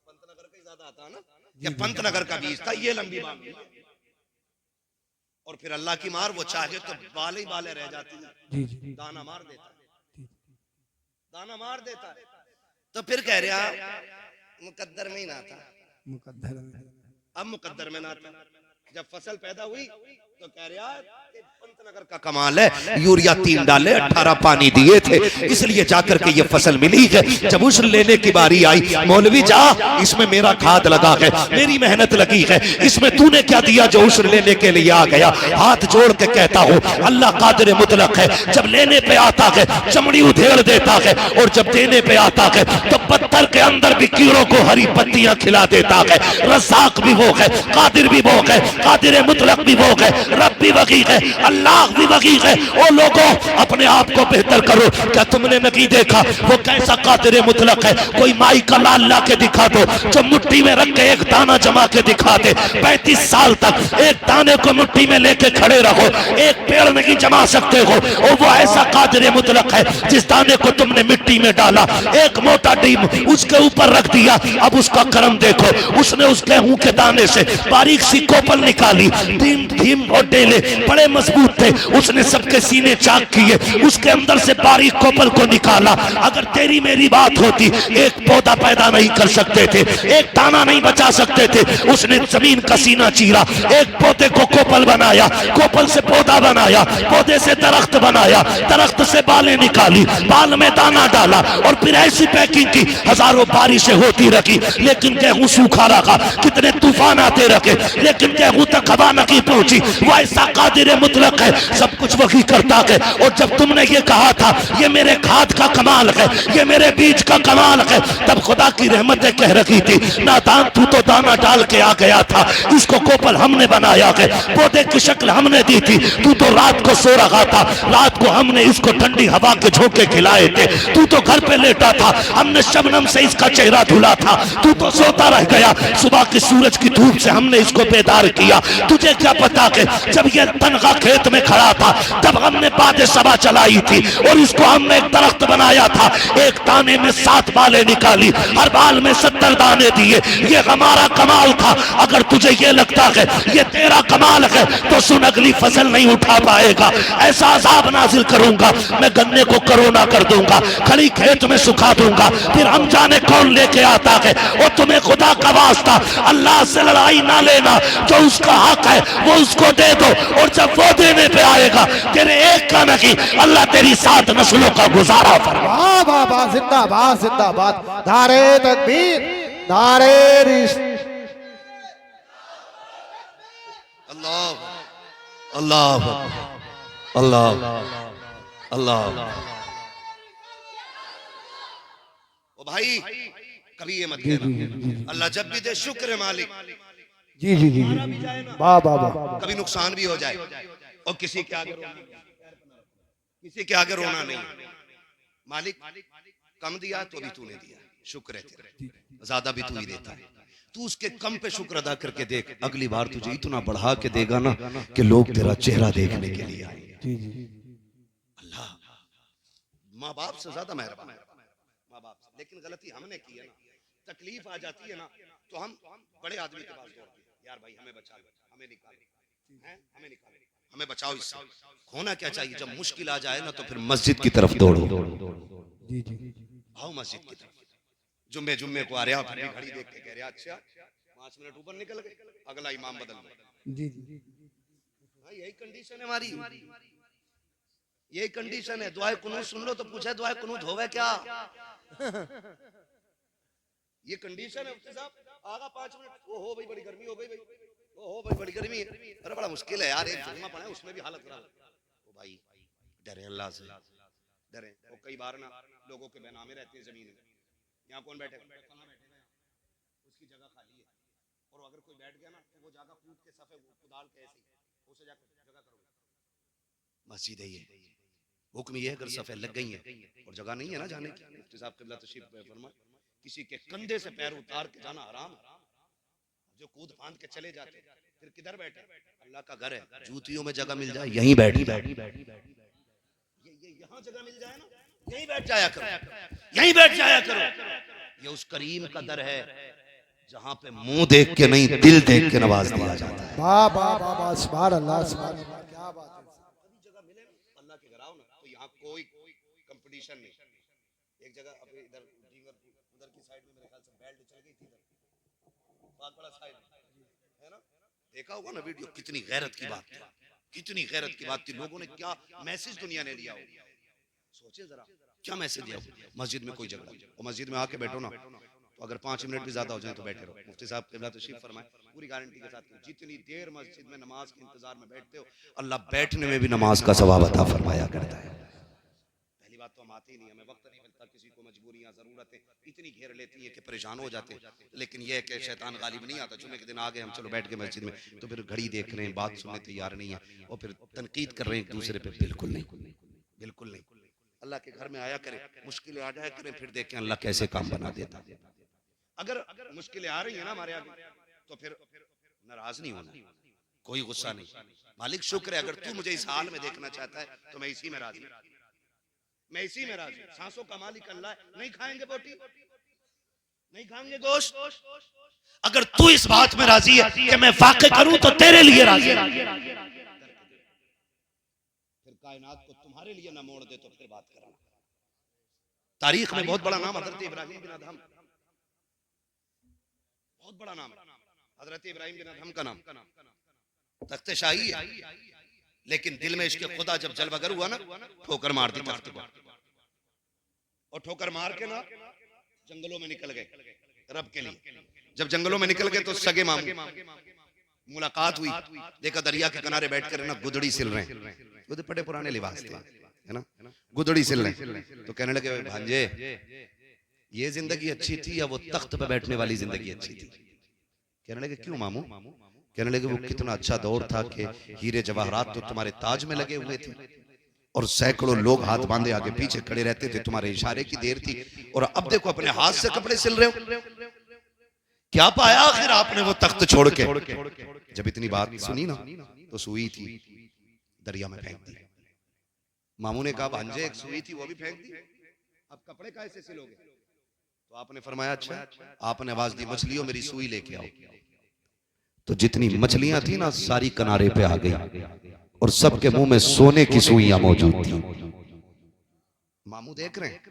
पंतनगर का ही ज्यादा आता है ना, कि पंतनगर का बीज था, ये लंबी बात है। और फिर अल्लाह की मार, वो चाहे तो बाले ही बाले रह जाती है, दाना मार देता है, दाना मार देता है। तो फिर कह रहा मुकद्दर में ही ना था, मुकद्दर में, अब मुकद्दर में ना था। जब फसल पैदा हुई तो कह रहा पंतनगर का कमाल है, यूरिया 3 डाले 18 पानी दिए थे इसलिए जाकर के ये फसल मिली है। जब उश्र लेने की बारी आई, मौलवी जा इसमें मेरा खाद लगा है, मेरी मेहनत लगी है, इसमें तूने क्या दिया जो उश्र लेने के लिए आ गया? हाथ जोड़ के कहता हूँ अल्लाह कादिर मुतलक है, जब लेने पे आता है चमड़ी उधेड़ देता है और जब देने पे आता है तो पत्थर के अंदर भी कीड़ों को हरी पत्तियां खिला देता है। रज़ाक भी वो है, कादिर भी वो है, कादिर मुतलक भी वो है, रब भी वही है, अल्लाह भी वही है। ओ लोगों अपने आप को बेहतर करो। क्या तुमने नहीं देखा वो कैसा कादिर मुतलक है? कोई माई का लाल ला के दिखा दो जो मुट्ठी में रख के एक दाना जमा के दिखा दे। 35 साल तक एक दाने को मुट्ठी में लेके खड़े रहो, एक पेड़ नहीं जमा सकते हो। और वो ऐसा कादिर मुतलक है जिस दाने को तुमने मिट्टी में डाला, एक मोटा डीम उसके ऊपर रख दिया, अब उसका करम देखो, उसने उस गेहूं के दाने से बारीक सी कोपल निकाली, धीम और डेले बड़े मजबूत थे, उसने सबके सीने चाक किए, उसके अंदर से बारीक कोपल को निकाला। अगर तेरी मेरी बात होती एक पौधा पैदा नहीं कर सकते थे, एक दाना नहीं बचा सकते थे, उसने जमीन का सीना चीरा, एक पौधे को कोपल बनाया, कोपल से पौधा बनाया, पौधे से दरख्त बनाया, दरख्त से बालें निकाली, बाल में दाना डाला और फिर ऐसी पैकिंग की, हजारों बारिशें होती रही लेकिन गेहूं सूखा रहा, कितने तूफान आते रखे लेकिन गेहूं तक हवा नहीं पहुंची। वो ऐसा कादिर मुतलक है, सब कुछ वही करता है। और जब तुमने ये कहा था ये मेरे खाद का कमाल है, ये मेरे बीज का कमाल है, तब खुदा की रहमतें कह रही थी नादान तू तो दाना डाल के आ गया था, इसको कोपल हमने बनाया है, पौधे की शक्ल हमने दी थी, तू तो रात को सो रहा था, रात को हमने इसको ठंडी हवा के झोंके खिलाए थे, तू तो घर पे लेटा था, हमने शबनम से इसका चेहरा धुला था, तू तो सोता रह गया, सुबह की सूरज की धूप से हमने इसको बेदार किया। तुझे क्या पता कि जब ये तनखा खेत में खड़ा था तब हमने बादे सबा चलाई थी और इसको हमने एक दरख्त बनाया था, एक दाने में 7 बालें निकाली, हर बाल में 70 दाने दिए, ये हमारा कमाल था। अगर तुझे ये लगता है ये तेरा कमाल है तो सुन, अगली फसल नहीं उठा पाएगा, ऐसा अजाब नाजिल करूंगा, मैं गन्ने को करोना कर दूंगा, खड़ी खेत में सुखा दूंगा, फिर हम जाने कौन लेके आता है। और तुम्हें खुदा का वास्ता अल्लाह से लड़ाई ना लेना, जो उसका हक है वो उसको दे दो, और जब वो देने पे आएगा तेरे एक का नहीं, अल्लाह तेरी 7 नस्लों का गुजारा फरमा। वाह वाह वाह, जिंदाबाद जिंदाबाद, नारे तकबीर, नारे अल्लाह अल्लाह अल्लाह अल्लाह। ओ भाई कभी ये मत कहना अल्लाह जब भी दे शुक्र मालिक, जी जी जी, वाह वाह वाह, कभी नुकसान भी हो जाए और किसी के आगे रोना नहीं। मालिक कम दिया तो भी तूने दिया, शुक्र है तेरा, ज्यादा भी तू ही देता है। तू उसके कम पे शुक्र अदा करके देख, अगली बार तुझे इतना बढ़ा के देगा ना कि लोग तेरा चेहरा देखने के लिए आएंगे। अल्लाह माँ बाप से ज्यादा मेहरबान है, माँ बाप से। लेकिन गलती हमने की है ना, तकलीफ आ जाती है ना तो हम बड़े आदमी के पास दौड़ते हैं, यार भाई हमें बचा लो, हमें निकालो, हमें निकालो, हमें बचाओ इससे। होना क्या चाहिए, जब मुश्किल आ जाए ना तो फिर मस्जिद की तरफ दौड़ो, आओ मस्जिद की तरफ। जुम्मे जुम्मे को आ रहा, फिर भी घड़ी देख के कह रहा अच्छा 5 मिनट ऊपर निकल गए, अगला इमाम बदल गया। यही कंडीशन है हमारी, यही कंडीशन है। दुआए कुनूत सुन लो तो पूछे दुआए कुनूत होवे क्या? ये कंडीशन है। मुफ्ती साहब आगा 5 मिनट, ओ हो भाई बड़ी गर्मी हो गई भाई, ओ हो भाई बड़ी गर्मी है, अरे बड़ा मुश्किल है यार, एक जुम्मा पढ़ा उसमें भी हालत खराब। ओ भाई डरे अल्लाह से, डरे। और कई बार ना लोगों के बेनामे रहते हैं जमीन में, यहाँ कौन बैठेगा, उसकी जगह खाली है, और अगर कोई बैठ गया ना तो वो जगह कूद के सफे कुदाल के ऐसे उसे जाकर जगह करोगे। मस्जिद है ये, हुक्म ये है अगर सफे लग गई है और जगह नहीं है ना जाने की, मुफ्ती साहब क़िबला तशरीफ फरमाए, किसी के कंधे से पैर उतार के जाना हराम है। जो कूद फांद के चले जाते फिर किधर बैठे, अल्लाह का घर है, जूतियों में जगह मिल जाए यहीं बैठ, ये यहाँ जगह मिल जाए ना यहीं बैठ जाया करो, यहीं बैठ जाया करो। ये उस करीम का दर है जहाँ पे मुंह देख के नहीं दिल देख के नवाज दिया जाता है। वाह वाह वाह वाह, सुभान अल्लाह, सुभान अल्लाह, क्या बात है। कभी जगह मिले अल्लाह के घर आओ ना तो यहाँ कोई कंपटीशन नहीं। एक जगह अपने इधर उधर की साइड में मेरे ख्याल से बेल्ट चल गई थी, बहुत बड़ा साइड है ना, देखा होगा ना वीडियो, कितनी गैरत की बात थी, कितनी गैरत की बात थी। लोगों ने क्या मैसेज दुनिया ने दिया हो, सोचे जरा क्या मैसेज दिया। मस्जिद में कोई झगड़ा, और मस्जिद में आके बैठो ना तो अगर 5 मिनट भी ज्यादा हो जाए तो बैठे रहो। मुफ्ती साहब क़िबला तशरीफ फरमाए, पूरी गारंटी के साथ, जितनी देर मस्जिद में नमाज के इंतजार में बैठते हो अल्लाह बैठने में भी नमाज का सवाब अता फरमाया करता है। पहली बात तो हम आते ही नहीं, हमें वक्त नहीं मिलता, किसी को मजबूरियां जरूरतें इतनी घेर लेती हैं कि परेशान हो जाते हैं। लेकिन यह है कि शैतान गालिब नहीं आता। जुम्मे के दिन आ गए हम, चलो बैठ के मस्जिद में, तो फिर घड़ी देख रहे हैं, बात सुनने तैयार नहीं है, और फिर तनकीद कर रहे हैं एक दूसरे पे। बिल्कुल नहीं, बिल्कुल नहीं। अल्लाह के घर में आया करें, मुश्किलें आ जाया करें, फिर देखें अल्लाह कैसे काम बना देता है। अगर मुश्किलें आ रही है ना हमारे आगे तो फिर नाराज नहीं होना, कोई गुस्सा नहीं। मालिक शुक्र है, अगर तू मुझे इस हाल में देखना चाहता है तो मैं इसी में राजी, मैं इसी में राजी। सांसों का मालिक अल्लाह है। नहीं खाएंगे बोटी, नहीं खाएंगे गोश्त, अगर तू इस बात में राजी है कि मैं वाक़ई करूं तो तेरे लिए राजी है। फिर कायनात को तुम्हारे लिए ना मोड़ दे तो फिर बात करना। तारीख में बहुत बड़ा नाम हजरत इब्राहिम बिन अदहम, बहुत बड़ा नाम हजरत इब्राहिम बिन अदहम का नाम। तख्ते शाही है, लेकिन दिल में इश्क़ खुदा जब जलवागर हुआ ना, ठोकर मार दी तख्त को, और ठोकर मार के ना जंगलों में निकल गए रब के लिए। जब जंगलों में निकल गए तो सगे मामू मुलाकात हुई, देखा दरिया के किनारे बैठकर ना गुदड़ी सिल रहे हैं, वो बड़े पुराने लिबास थे है ना, गुदड़ी सिल रहे। तो कहने लगे भांजे ये जिंदगी अच्छी थी या वो तख्त पे बैठने वाली जिंदगी अच्छी थी? कहने लगे क्यों मामू? कहने लगे वो कितना अच्छा दौर था कि हीरे जवाहरात तो तुम्हारे ताज में लगे हुए थे और सैकड़ों लोग हाथ बांधे आगे पीछे खड़े रहते थे, तुम्हारे इशारे की देर थी, और अब देखो अपने हाथ से कपड़े सिल रहे हो। क्या पाया आखिर आपने वो तख्त छोड़ के? जब इतनी बात सुनी ना तो सुई थी दरिया में फेंक दी। मामू ने कहा भांजे एक सुई थी वो भी फेंक दी, अब कपड़े कैसे सिलोगे? तो आपने फरमाया अच्छा। आपने आवाज दी मछलियों मेरी सुई लेके आओ। तो जितनी मछलियां थी ना सारी किनारे पे आ गई और सबके मुंह में सोने की सुइयां मौजूद थी। मामू देख रहे हैं,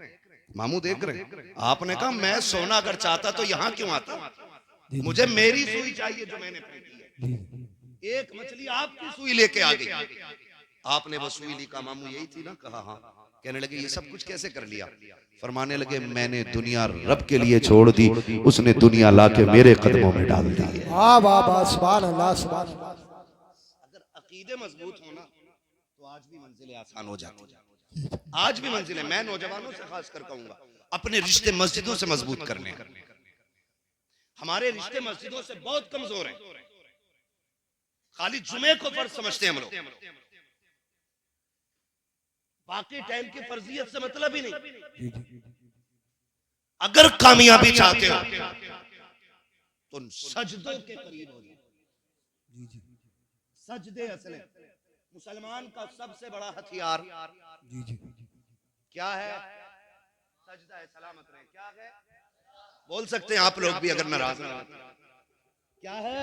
मामू देख रहे हैं। आपने कहा मैं सोना अगर चाहता तो यहां क्यों आता, मुझे मेरी सुई चाहिए जो मैंने फेंकी है। एक मछली आपकी सुई लेके आ गई, आपने वो सुई ली। का मामू यही थी ना? कहा हाँ। कहने लगे ये सब कुछ कैसे कर लिया? फरमाने लगे मैंने दुनिया रब के लिए छोड़ दी, उसने दुनिया लाके मेरे कदमों में डाल दी। वाह वाह वाह, सुभान अल्लाह, सुभान अल्लाह। अगर अकीदे मजबूत हो ना तो आज भी मंजिलें आसान हो जाती हैं, आज भी मंजिलें। मैं नौजवानों से खास कर कहूंगा अपने रिश्ते मस्जिदों से मजबूत करने। हमारे रिश्ते मस्जिदों से बहुत कमजोर हैं, खाली जुमे को फर्ज समझते हैं हम लोग, बाकी टाइम की फर्जियत से मतलब ही नहीं। अगर कामयाबी चाहते हो तो सजदों के करीब हो जाओ। सजदे असले मुसलमान का सबसे बड़ा हथियार क्या है? सजदा है। सलामत रहे। क्या है? बोल सकते हैं आप लोग भी अगर नाराज ना हो। क्या है?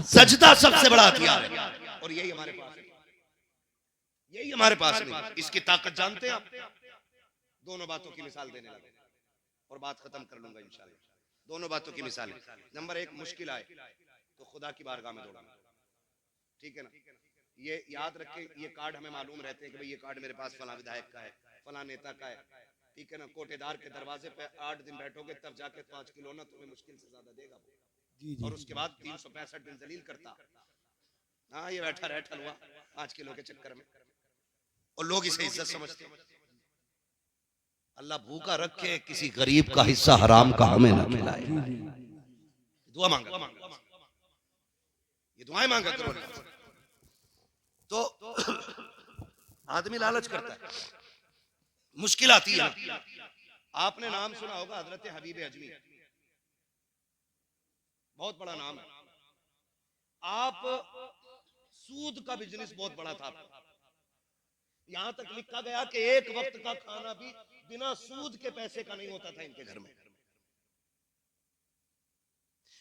सजदा सबसे बड़ा हथियार है और यही हमारे पास है। यही हमारे पास नहीं। इसकी ताकत जानते हैं आप? दोनों बातों की मिसाल देने लगे और बात खत्म कर लूंगा इंशाल्लाह। दोनों बातों की मिसाल। नंबर एक, मुश्किल आए तो खुदा की बारगाह में दौड़ना। ठीक है ना? ये याद रखें, ये कार्ड हमें मालूम रहते हैं कि भाई ये कार्ड मेरे पास फला विधायक का है, फला नेता का है। ठीक है ना? कोटेदार के दरवाजे पे 8 दिन बैठोगे तब जाके 5 किलो ना तुम्हें मुश्किल से ज्यादा देगा वो। और उसके बाद 365 दिन जलील करता। हाँ, ये बैठा रह हुआ 5 किलो के चक्कर में, और लोग इसे इज्जत समझते हैं। अल्लाह भूखा रखे, किसी गरीब का हिस्सा हराम का हमें ना खिलाए। दुआ मांगा, ये दुआएं मांगा करो। तो आदमी लालच करता है, मुश्किल आती है। आपने नाम सुना होगा हजरत हबीब अजमी, बहुत बड़ा नाम है। आप सूद का बिजनेस बहुत बड़ा था। यहां तक लिखा गया कि एक वक्त का खाना भी बिना सूद के पैसे का नहीं होता था इनके घर में।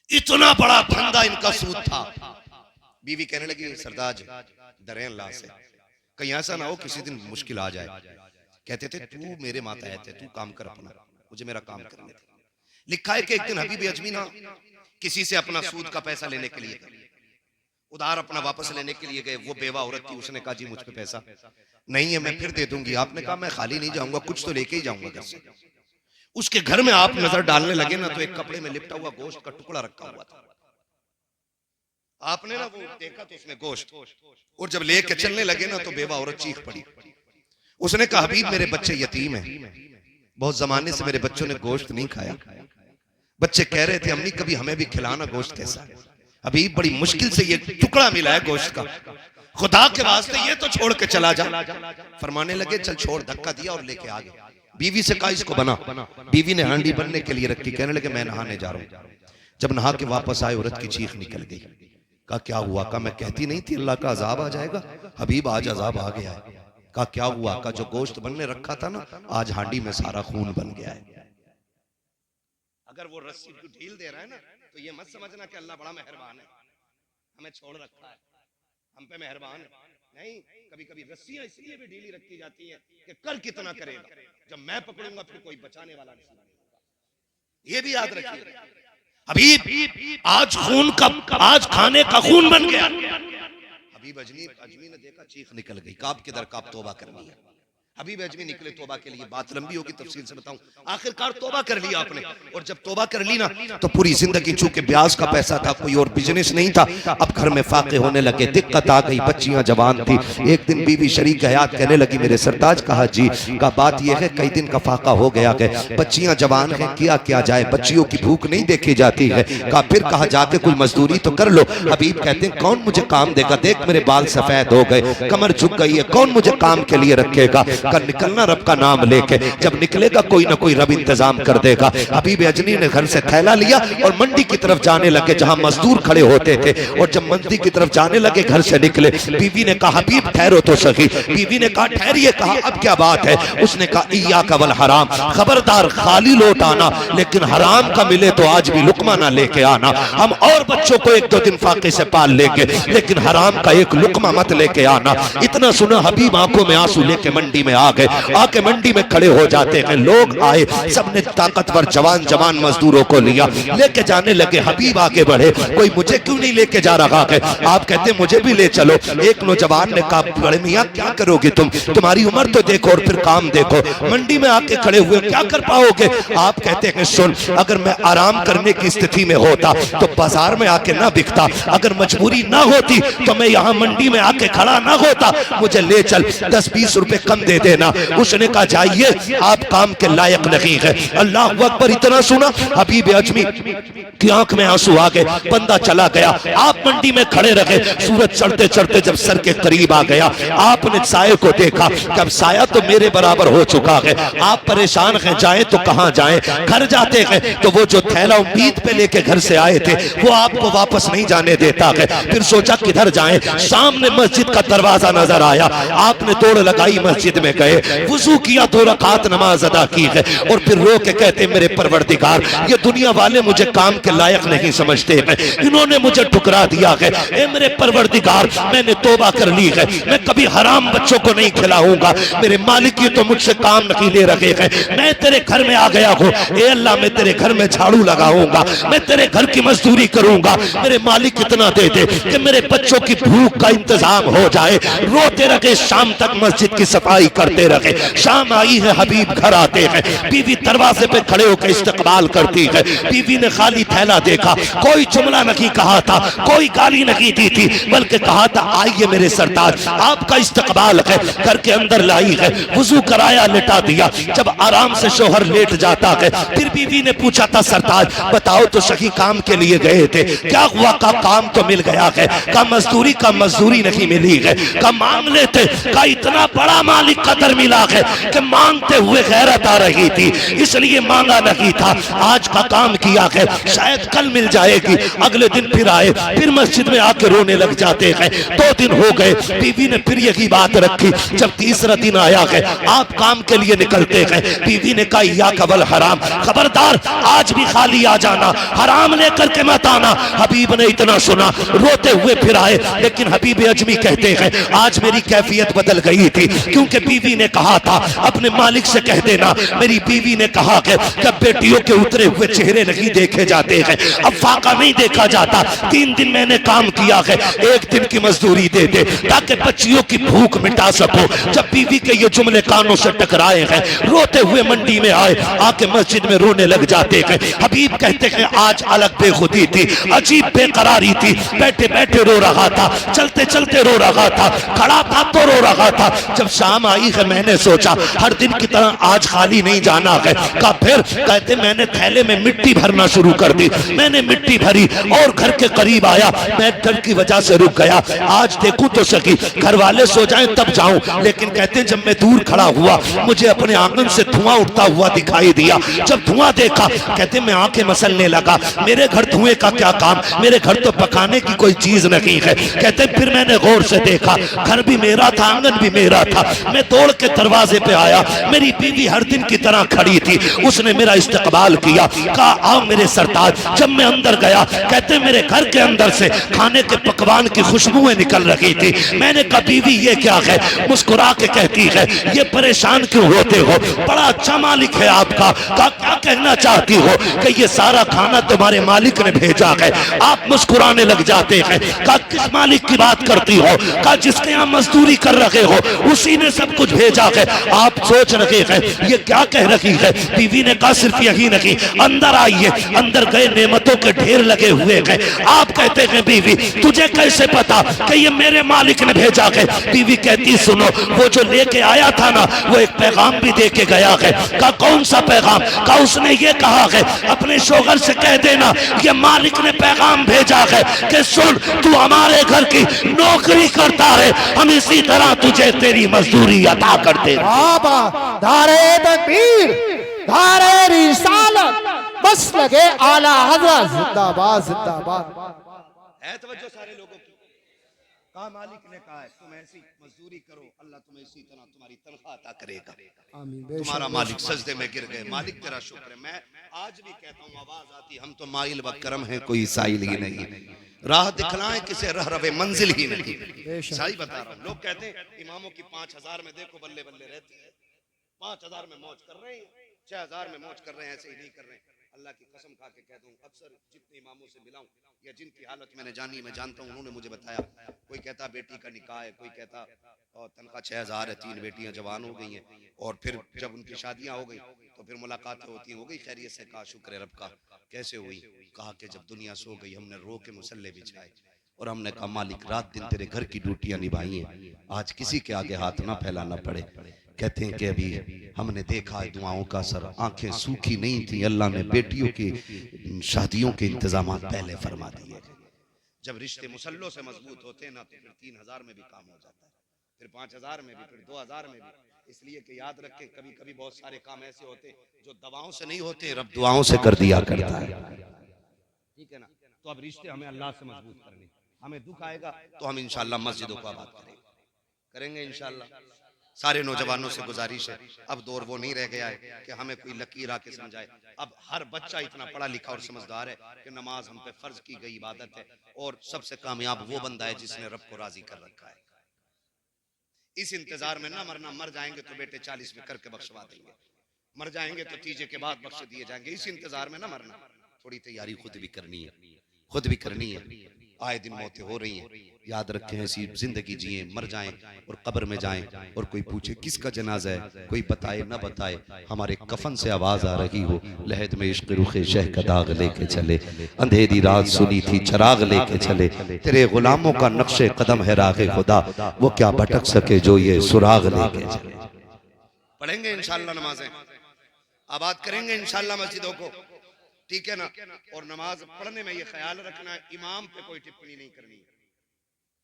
इतना बड़ा धंधा इनका सूद था। बीवी कहने लगी, सरदार डरे अल्लाह से, कहीं ऐसा ना हो किसी दिन मुश्किल आ जाए। कहते थे तू मेरे मातहत है, तू काम कर अपना, मुझे मेरा काम करने दे। लिखा है कि एक दिन हबीब अजमी ना किसी से अपना सूद का पैसा लेने के लिए, उधार अपना वापस लेने के लिए गए। वो बेवा औरत थी, उसने कहा जी मुझ पे पैसा नहीं है, मैं फिर दे दूंगी। आपने कहा मैं खाली नहीं जाऊंगा, कुछ तो लेके ही जाऊंगा घर से। उसके घर में आप नजर डालने लगे ना तो एक कपड़े में लिपटा हुआ गोश्त का टुकड़ा रखा हुआ था। आपने ना वो देखा तो उसमें गोश्त, और जब लेके चलने लगे ना तो बेवा औरत चीख पड़ी। उसने कहा हबीब मेरे बच्चे यतीम हैं, बहुत जमाने से मेरे बच्चों ने गोश्त नहीं खाया। बच्चे कह रहे थे अम्मी कभी हमें भी खिलाना गोश्त कैसा। हबीब बड़ी मुश्किल से ये टुकड़ा मिला है गोश्त का, खुदा के वास्ते ये तो छोड़ के चला जा। फरमाने लगे चल छोड़, धक्का दिया और लेके आ गए। बीवी से कहा इसको बना। बीवी ने हांडी बनने के लिए रखी। कहने लगे मैं नहाने जा रहा हूँ। जब नहा के वापस आए औरत की चीख निकल गई। कहा क्या हुआ? कहा मैं कहती नहीं थी अल्लाह का अजाब आ जाएगा। हबीब आज अजाब आ गया है। कहा क्या हुआ? कहा जो गोश्त बनने रखा था ना आज हांडी में सारा खून बन गया है। अगर वो रस्सी को ढील दे रहा है ना तो ये मत समझना कि अल्लाह बड़ा मेहरबान है, हमें छोड़ रखा है, हम पे मेहरबान है। नहीं, कभी कभी रस्सियां इसलिए भी ढीली रखी जाती हैं कि कर कितना करेगा, जब मैं पकड़ूंगा फिर कोई बचाने वाला नहीं होगा। ये भी याद रखिए। हबीब आज खून का, आज खाने का खून बन गया। हबीब अजमी ने देखा, चीख निकल गई। काब के दर काब तौबा करनी है। हबीब अजमी निकले तौबा के लिए। बात लंबी होगी, तफसील से बताऊं। आखिरकार तौबा कर लिया आपने, और जब तौबा कर ली ना तो पूरी जिंदगी, चूंकि ब्याज का पैसा था, कोई और बिजनेस नहीं था, अब घर में फाके होने लगे, दिक्कत आ गई। बच्चियां जवान थी। एक दिन बीवी शरीक हयात कहने लगी मेरे सरताज। कहा जी। का बात यह है कई दिन का फाका हो गया है, बच्चियां जवान है, किया जाए, बच्चियों की भूख नहीं देखी जाती है। कहा फिर कहा जाके कोई मजदूरी तो कर लो। हबीब कहते हैं कौन मुझे काम देगा? देख मेरे बाल सफेद हो गए, कमर झुक गई है, कौन मुझे काम के लिए रखेगा? कर निकलना रब का नाम लेके, जब निकलेगा कोई ना कोई रब इंतजाम कर देगा। हबीब अजनी ने घर से थैला लिया और मंडी की तरफ जाने लगे जहां मजदूर खड़े होते थे। और जब मंडी की तरफ जाने लगे, घर से निकले। बीवी ने कहा हबीब ठहरो तो सही। बीवी ने कहा ठहरिए। कहा अब क्या बात है? उसने कहा इय्याका वल हराम, खबरदार खाली लौट आना, लेकिन हराम का मिले तो आज भी लुकमा ना लेके आना। हम और बच्चों को 1-2 दिन फाके से पाल लेंगे, लेकिन हराम का एक लुकमा मत लेके आना। इतना सुना हबीब आंखों में आंसू लेके मंडी में आ गए। आके मंडी में खड़े हो जाते हैं। लोग आए, सबने ताकतवर जवान मजदूरों को लिया, लेके जाने लगे। हबीब आगे बढ़े, कोई मुझे क्यों नहीं लेके जा रहा है? आप कहते मुझे भी ले चलो। एक नौजवान ने कहा बड़े मियां क्या करोगे तुम? तुम्हारी उम्र तो देखो और फिर काम देखो। मंडी में आके खड़े हुए क्या कर पाओगे? आप कहते हैं सुन, अगर मैं आराम करने की स्थिति में होता तो बाजार में आके ना बिकता, अगर मजबूरी ना होती तो मैं यहाँ मंडी में आके खड़ा ना होता। मुझे ले चल, 10-20 रुपए कम दे देना। उसने कहा जाइए, आप काम के लायक नहीं है। अल्लाह अकबर। इतना सुना, हबीब अजमी की आंख में आंसू आ गए, बंदा चला गया। आप मंडी में खड़े रहे, सूरज चढ़ते चढ़ते जब सर के करीब आ गया, आपने साये को देखा कि अब साया तो मेरे बराबर हो चुका है। आप परेशान हैं, जाएं तो कहां जाएं। घर जाते हैं तो वो जो थैला उम्मीद पे लेके घर से आए थे वो आपको वापस नहीं जाने देता है। फिर सोचा किधर जाएं, सामने मस्जिद का दरवाजा नजर आया। आपने दौड़ लगाई, मस्जिद में गए, वुजू किया, 2 रकात नमाज अदा की है और फिर रो के कहते मेरे परवरदिगार, ये दुनिया वाले मुझे काम के लायक नहीं समझते हैं, इन्होंने मुझे ठुकरा दिया है। ए मेरे परवरदिगार, मैंने तौबा कर ली है, मैं कभी हराम बच्चों को नहीं खिलाऊंगा। मेरे मालिक की तो मुझसे काम नहीं ले रखे हैं। मैं तेरे घर में आ गया हूँ, ए अल्लाह मैं तेरे घर में झाड़ू लगाऊंगा, मैं तेरे घर की मजदूरी करूंगा। मेरे मालिक कितना दे दे कि मेरे बच्चों की भूख का इंतजाम हो जाए। रोते रखे, शाम तक मस्जिद की सफाई करते रहे। शाम आई है, हबीब घर आते हैं, बीवी दरवाजे पे खड़े होकर इस्तकबाल करती है। बीवी ने खाली थैला देखा, कोई जुमला नहीं कहा था, कोई गाली नहीं दी थी, बल्कि कहा था आइए मेरे सरताज, आपका इस्तकबाल है। घर के अंदर लाई है, वुजू कराया, लिटा दिया। जब आराम से शोहर लेट जाता है, फिर बीवी ने पूछा था सरताज बताओ तो सही, काम के लिए गए थे, क्या हुआ? का काम तो मिल गया है, का मजदूरी का मजदूरी नहीं मिली है, का मांग लेते, का इतना बड़ा मालिक कदर मिला है कि मांगते हुए गैरत आ रही थी, इसलिए मांगा नहीं था। आज का काम किया है, शायद कल मिल जाएगी। अगले दिन फिर आए, फिर मस्जिद में आके रोने लग जाते हैं। 2 दिन हो गए, बीवी ने फिर यही बात रखी। जब तीसरा दिन आया है, आप काम के लिए निकलते हैं, बीवी ने कहा या कबल हराम, खबरदार आज भी खाली आ जाना, हराम लेकर के मत आना। हबीब ने इतना सुना, रोते हुए फिर आए, लेकिन हबीब अजमी कहते हैं आज मेरी कैफियत बदल गई थी, क्योंकि बीवी ने कहा था अपने मालिक से कह देना, मेरी बीवी ने कहा कि बेटियों के उतरे हुए चेहरे नहीं देखे जाते हैं, अब फाका नहीं देखा जाता। 3 दिन मैंने काम किया है, 1 दिन की मजदूरी दे दे ताकि बच्चियों की भूख मिटा सको। जब बीवी के ये जुमले कानों से टकराए हैं, रोते हुए मंडी में आए, आके मस्जिद में रोने लग जाते हैं। हबीब कहते हैं आज अलग बेखुदी थी, अजीब बेकरारी थी, बैठे बैठे रो रहा था, चलते चलते रो रहा था, खड़ा था तो रो रहा था। जब शाम आई है, मैंने सोचा हर दिन की तरह आज खाली नहीं जाना है। का फिर कहते मैंने थैले में मिट्टी भरना शुरू कर दी, मैंने मिट्टी भरी और घर के करीब आया। मैं डर की वजह से रुक गया, आज देखूं तो सकी, घर वाले सो जाएं तब जाऊं। लेकिन कहते जब मैं दूर खड़ा हुआ, मुझे अपने आंगन से धुआं उठता हुआ दिखाई दिया। जब धुआं देखा, कहते मैं आंखें मसलने लगा, मेरे घर धुएं का क्या काम, मेरे घर तो पकाने की कोई चीज नहीं है। कहते फिर मैंने गौर से देखा, घर भी मेरा था, आंगन भी मेरा था। मैं दौड़ के दरवाजे पे आया, मेरी बीवी हर दिन की तरह खड़ी थी, उसने मेरा इस्तकबाल किया, कहा आओ मेरे सरताज। जब मैं अंदर गया, कहते मेरे घर के अंदर से खाने के पकवान की खुशबुएं निकल रही थी। मैंने कहा बीवी ये क्या है? मुस्कुरा के कहती है ये परेशान क्यों होते हो, बड़ा अच्छा मालिक है आपका। कहा क्या कहना चाहती हो? कि ये सारा खाना तुम्हारे मालिक ने भेजा है। आप मुस्कुराने लग जाते हैं। कहा किस मालिक की बात करती हो? कहा जिसके यहाँ मजदूरी कर रहे हो उसी ने सब कुछ भेजा है। आप सोच रहे हैं ये क्या कह रही है? बीवी ने कहा सिर्फ यही नहीं, अंदर आइए। अंदर गए, नेमतों के ढेर लगे हुए हैं। आप कहते हैं बीवी तुझे कैसे पता कि ये मेरे मालिक ने भेजा है? बीवी कहती सुनो, वो जो लेके आया था ना, वो एक पैगाम भी दे के गया है। कहा कौन सा पैगाम? कहा उसने ये कहा है अपने शोहर से कह देना ये मालिक ने पैगाम भेजा है कि सुन तू हमारे घर की नौकरी करता है, हम इसी तरह तुझे तेरी मजदूरी अदा करते हैं। बाबा धारे तकबीर, धारे रिसालत, बस लगे आला हजरत, जिंदाबाद जिंदाबाद। है तवज्जो सारे लोगों की। कहा मालिक ने कहा है तुम ऐसी मजदूरी करो, अल्लाह तुम्हें इसी तरह तुम्हारी तनख्वाह अता करेगा। तुम्हारा मालिक सजदे में गिर गए, मालिक तेरा शुक्र है। मैं आज भी कहता हूँ आवाज आती हम तो माइल व करम है, कोई साइल ही नहीं, राह दिखलाएं किसे रह रवे मंजिल ही नहीं। सही बता रहा हूँ। लोग कहते हैं इमामों की 5000 में देखो बल्ले बल्ले रहती है, 5000 में मौज कर रहे हैं, 6000 में मौज कर रहे हैं, ऐसे ही नहीं कर रहे हैं। अल्लाह की कसम खा के कह दूं, अक्सर जितने इमामों से मिला हूं या जिनकी हालत मैंने जानी, मैं जानता हूं, उन्होंने मुझे बताया, कोई कहता बेटी का निकाह है, कोई कहता और तनख्वाह 6000 है, 3 बेटियां जवान हो गई हैं, और फिर जब उनकी शादियां हो गई तो फिर मुलाकातें होती, हो गई खैरियत से? कहा शुक्र है रब का। कैसे हुई? कहा कि जब दुनिया सो गई हमने रो के मुसल्ले बिछाए और हमने कहा मालिक रात दिन तेरे घर की ड्यूटियां निभाई हैं, आज किसी के आगे हाथ ना फैलाना पड़े। कहते हैं कि अभी हमने देखा है दुआओं का असर, आंखें सूखी नहीं थी, अल्लाह ने बेटियों की शादियों के इंतजाम पहले फरमा दिए। जब रिश्ते मुसल्लों से मजबूत होते हैं ना तो फिर 3000 में भी काम हो जाता है, फिर 5000 में भी, फिर 2000 में भी। इसलिए कि याद रखें कभी कभी बहुत सारे काम ऐसे होते जो दवाओं से नहीं होते, रब दुआओं से कर दिया करता है। ठीक है ना। तो अब रिश्ते हमें अल्लाह से मजबूत करने, हमें दुख आएगा तो हम इंशाल्लाह मस्जिदों को आबाद करेंगे इंशाल्लाह। सारे नौजवानों से गुजारिश है, अब दौर वो नहीं रह गया है कि हमें कोई लकीर आके समझाए। अब हर बच्चा इतना पढ़ा लिखा और समझदार है कि नमाज हम पे फर्ज की गई इबादत है, और सबसे कामयाब वो बंदा है जिसने रब को राजी कर रखा है। इस इंतजार में ना मरना, मर जाएंगे तो बेटे 40 में करके बख्शवा देंगे, मर जाएंगे तो तीजे के बाद बख्श दिए जाएंगे। इस इंतजार में ना मरना, थोड़ी तैयारी खुद भी करनी है, खुद भी करनी है। आए दिन मौतें हो रही हैं, याद रखें ऐसी जिंदगी जिए, मर जाएं और कब्र में जाएं और कोई पूछे किसका जनाजा है, कोई बताए ना बताए, हमारे कफन से आवाज आ रही हो लहद में इश्क रुखे शह का दाग लेके चले, अंधेरी रात सुनी थी चराग लेके चले, तेरे गुलामों का नक्शे कदम है रागे खुदा, वो क्या भटक सके जो ये सुराग लेके चले। पढ़ेंगे इंशाल्लाह नमाजें, आबाद करेंगे इंशाल्लाह मस्जिदों को, ठीक है ना। और नमाज पढ़ने में ये ख्याल रखना, इमाम पे कोई टिप्पणी नहीं करनी।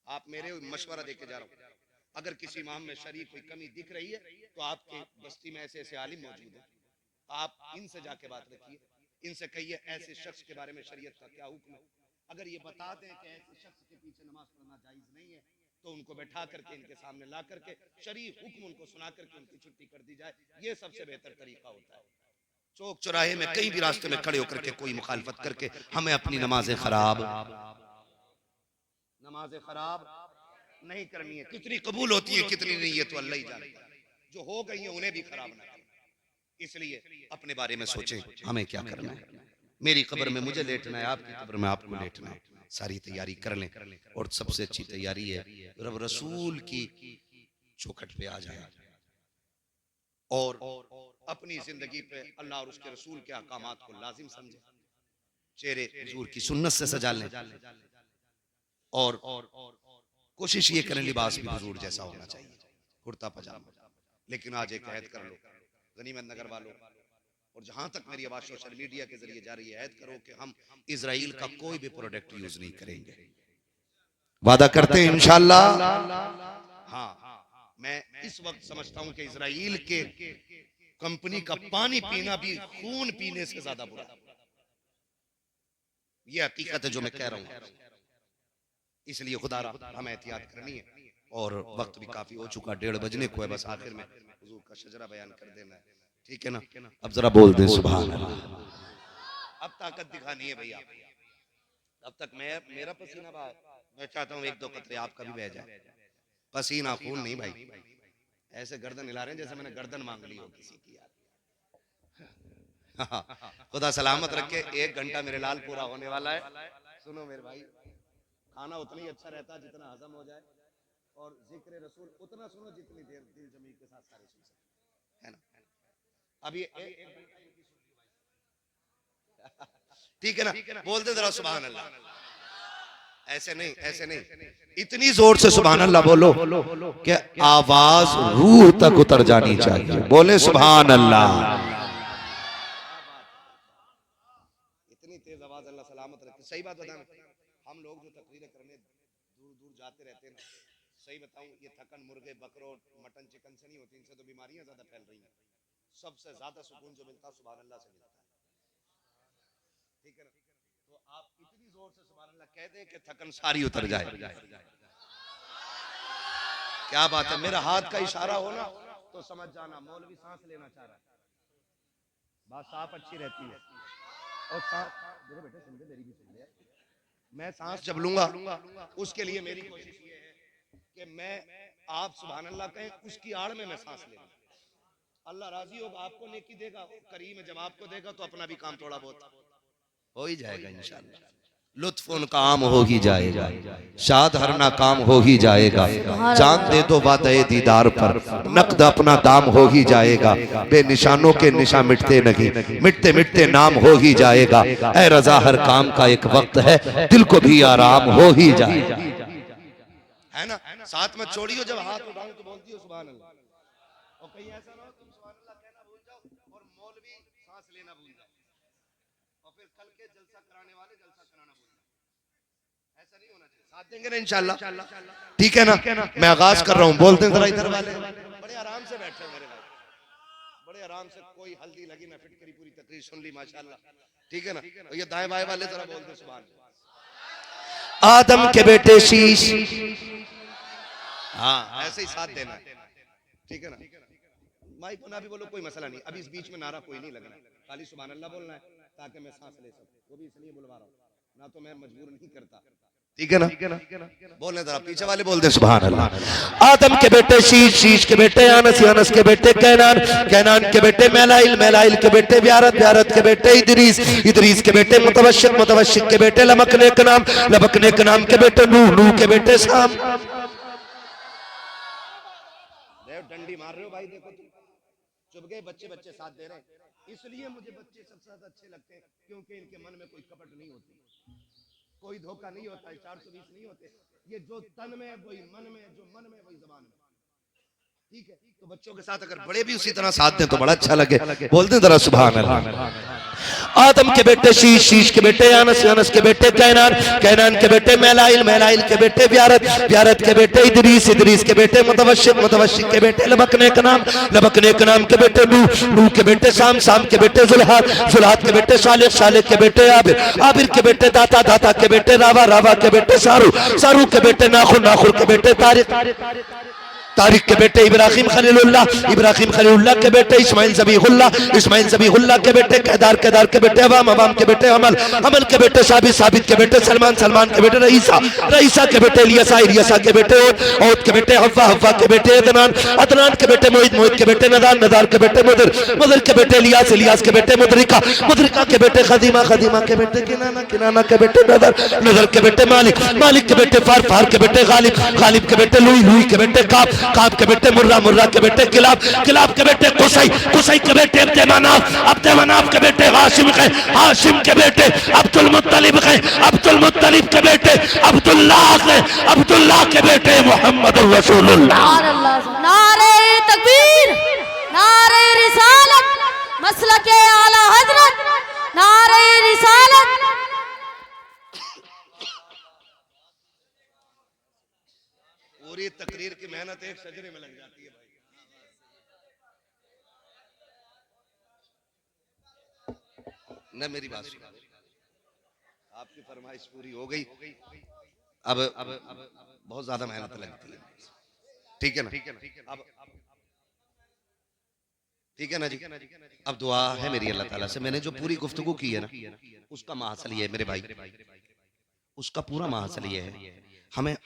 आप मेरे मशवरा देके जा रहा हूँ, अगर किसी इमाम में शरीफ कोई कमी दिख रही है तो आपके बस्ती में ऐसे ऐसे आलिम मौजूद हैं, आप इनसे जाके बात रखिए, इनसे कहिए ऐसे शख्स के बारे में शरीयत का क्या हुक्म है। अगर ये बता दें कि ऐसे शख्स के पीछे नमाज पढ़ना जायज नहीं है तो उनको बैठा करके इनके सामने ला करके शरीफ हुक्म उनको सुना करके उनकी छुट्टी कर दी जाए, ये सबसे बेहतर तरीका होता है। चौक चौराहे में कहीं भी रास्ते में खड़े होकर के कोई मुखालफत करके हमें अपनी नमाजें खराब नहीं करनी है। कितनी कबूल होती है कितनी नहीं है तो अल्लाह ही जानता है, जो हो गई है उन्हें भी खराब ना करें। इसलिए अपने बारे में सोचें हमें क्या करना है। मेरी कब्र में मुझे लेटना है, आपकी कब्र में आपको लेटना है, सारी तैयारी कर लें। और सबसे अच्छी तैयारी है रब रसूल की चौखट पे आ जाए और अपनी जिंदगी पे अल्लाह और उसके रसूल के अहकामात को लाजिम समझे, चेहरे हुजूर की सुन्नत से सजा लें और कोशिश ये करें लिबास भी हुजूर जैसा होना चाहिए, कुर्ता पजामा। लेकिन आज एक ऐद कर लो गनीमत नगर वालों, और जहां तक मेरी आवाज सोशल मीडिया के जरिए जा रही है, ऐद करो कि हम इजराइल का कोई भी प्रोडक्ट यूज नहीं करेंगे। वादा करते हैं इंशाल्लाह। हाँ, मैं इस वक्त समझता हूं कि इजराइल के कंपनी का पानी पीना भी खून पीने से ज्यादा बुरा है। यह हकीकत है जो मैं कह रहा हूं। इसलिए खुदा हमें एहतियात करनी है, और वक्त भी काफी हो चुका, 1:30 बजने को है। बस आखिर में हुजूर का शजरा बयान कर देना है, ठीक है ना। अब जरा बोल दें सुभान अल्लाह। अब ताकत दिखानी है भैया, अब तक मेरा पसीना बहा, मैं चाहता हूँ 1-2 कतरे आपका भी बह जाए। पसीना खून नहीं भाई, ऐसे गर्दन हिला रहे हैं जैसे मैंने गर्दन मांग ली हो किसी की यार। खुदा सलामत रखे, 1 घंटा मेरे लाल पूरा होने वाला है। सुनो मेरे भाई, खाना उतना ही अच्छा रहता है जितना हजम हो जाए, और जिक्र रसूल उतना सुनो जितनी देर दिल जमी के साथ सारे सुन सके, है ना। अभी ठीक है ना, बोल दे जरा सुभान अल्लाह। ऐसे नहीं, ऐसे नहीं, इतनी जोर से सुभान अल्लाह बोलो कि आवाज रूह तक उतर जानी चाहिए। बोले सुभान अल्लाह। इतनी तेज आवाज, अल्लाह सलामत रखे। सही बात बताना, हम लोग जो तकरीरें करने दूर दूर जाते रहते हैं ना, सही बताऊं ये थकन मुर्गे बकरों मटन चिकन से नहीं होती, इनसे तो बीमारियां ज्यादा फैल रही हैं। सबसे ज्यादा सुकून जो मिलता है सुभान अल्लाह से मिलता है, ठीक है ना। तो आप इतनी जोर से सुभान अल्लाह कह दे कि थकन सारी उतर जाए। क्या बात है, मेरा हाथ का इशारा हो ना तो समझ जाना मौलवी सांस लेना चाह रहा है। बात साफ अच्छी रहती है, और मेरे बेटे सुन ले, मेरी भी सुन ले। मैं सांस जब लूंगा उसके लिए मेरी कोशिश ये है कि मैं आप सुभान अल्लाह कहें, उसकी आड़ में मैं सांस ले लूं। अल्लाह राजी होगा, आपको नेकी देगा, करीम है जब आपको देगा तो अपना भी काम थोड़ा बहुत हो ही जाएगा इंशाल्लाह। लुत्फ उनका आम हो ही जाएगा, शाद हर ना काम हो ही जाएगा, जान दे दो वादे दीदार पर, नकद अपना दाम हो ही जाएगा, बेनिशानों के निशा मिटते नहीं, मिटते मिटते नाम हो ही जाएगा। ऐ रजा हर काम का एक वक्त है, दिल को भी आराम हो ही जाएगा। है ना, साथ में छोड़ियो, जब हाथ उठाऊं तो बोलती हो सुभान अल्लाह, और कहीं ऐसा ना हो तुम सुभान अल्लाह कहना भूल जाओ और मौलवी सांस लेना भूल जाए, और फिर कल के जलसा कराने वाले जलसा कराना भूल जाए। ऐसा नहीं होना चाहिए, साथ देंगे ना इंशाल्लाह, ठीक है ना। मैं आगाज कर रहा हूँ, बोलते हैं जरा इधर वाले, बड़े आराम से बैठे मेरे भाई, बड़े आराम से, कोई हल्दी लगी ना, फिट करी, पूरी तकरीर सुन ली माशाल्लाह, ठीक है ना। और ये दाएं बाएं वाले जरा बोलते हैं सुभान अल्लाह। आदम के बेटे शीश, हाँ ऐसे ही साथ देना, ठीक है ना। माइक बना भी बोलो, कोई मसला नहीं, अभी इस बीच में नारा कोई नहीं लगना, खाली सुभान अल्लाह बोलना है ताकि मैं सांस ले सकूं, वो भी इसलिए बुलवा रहा हूं ना, तो मैं मजबूर नहीं करता, ठीक है ना। बोलने जरा पीछे वाले बोल दे सुभान अल्लाह। आदम के बेटे शीश, शीश के बेटे अनस, अनस के बेटे कैनान, कैनान के बेटे मैलाइल, मैलाइल के बेटे ब्यारत, ब्यारत के बेटे इदरीस, इदरीस के बेटे मुतवश्शिक, मुतवश्शिक के बेटे लमकने के नाम, लमकने के नाम के बेटे नूह, नूह के बेटे शाम। डंडी मार रहे हो भाई, देखो तुम चुप गए, बच्चे बच्चे साथ दे रहे हैं, इसलिए मुझे बच्चे सबसे ज्यादा अच्छे लगते हैं, क्योंकि इनके मन में कोई कपट नहीं होती, कोई धोखा नहीं होता, 420 नहीं होते, ये जो तन में है वही मन में है, जो मन में वही जबान में, ठीक है। तो बच्चों के साथ अगर बड़े भी उसी तरह साथ दें तो बड़ा अच्छा लगे, बोलते हैं जरा सुभान अल्लाह। आदम के बेटे शीश, शीश के बेटे अनस, अनस के बेटे कैनान, कैनान के बेटे मैलाइल, मैलाइल के बेटे ब्यारत, ब्यारत के बेटे इदरीस, इदरीस के बेटे मुतवश्शिक, मुतवश्शिक के बेटे लबकने का नाम, लबकने के नाम के बेटे नूह, नूह के बेटे शाम, शाम के बेटे जुल्हाद, जुल्हाद के बेटे सालिक, सालिक के बेटे आबिर, आबिर के बेटे दाता, दाता के बेटे रावा, रावा के बेटे सारू, सारू के बेटे नाखुर, नाखुर के बेटे तारिक, तारिक के बेटे इब्राहिम खलीलुल्लाह, इब्राहिम खलीलुल्लाह के बेटे इस्माइल ज़बीहुल्लाह, इस्माइल ज़बीहुल्लाह के बेटे केदार, केदार के बेटे अवाम, अवाम के बेटे अमल, अमल के बेटे साबित, साबित के बेटे सलमान, सलमान के बेटे रईसा, रईसा के बेटे इलियासा, इलियासा के बेटे ओद, ओद के बेटे हव्वा, हव्वा के बेटे अदनान, अदनान के बेटे मोहित, मोहित के बेटे नदान, नदार के बेटे मुदर, मुदर के बेटे इलियास, इलियास के बेटे मुदरिका, मुदरिका के बेटे खदीमा, खदीमा के बेटे किनाना, किनाना के बेटे नदर, नदर के बेटे मालिक, मालिक के बेटे फार, फार के बेटे गालिब, गालिब के बेटे लुई, लुई के बेटे काब, काब के बेटे मुर्रा, मुर्रा के बेटे किलाब, किलाब के बेटे कुसै, कुसै के बेटे अब्दे मनाफ, अब्दे मनाफ के बेटे हाशिम के, हाशिम के बेटे अब्दुल मुत्तलिब के, अब्दुल मुत्तलिब के बेटे अब्दुल्लाह के, अब्दुल्लाह के बेटे मोहम्मद रसूलुल्लाह। नारे तकबीर, नारे रिसालत, मसलके आला हजरत, नारे रिसालत। पूरी तकरीर की मेहनत एक सजरे में लग जाती है भाई। न मेरी बात सुनो, आपकी फरमाइश पूरी हो गई, अब बहुत ज्यादा मेहनत लगती है, ठीक है ना। अब ठीक है ना जी। अब दुआ है मेरी अल्लाह ताला से, मैंने जो पूरी गुफ्तगू की है ना, उसका महासल ये है मेरे भाई, उसका पूरा महासल ये है, हमें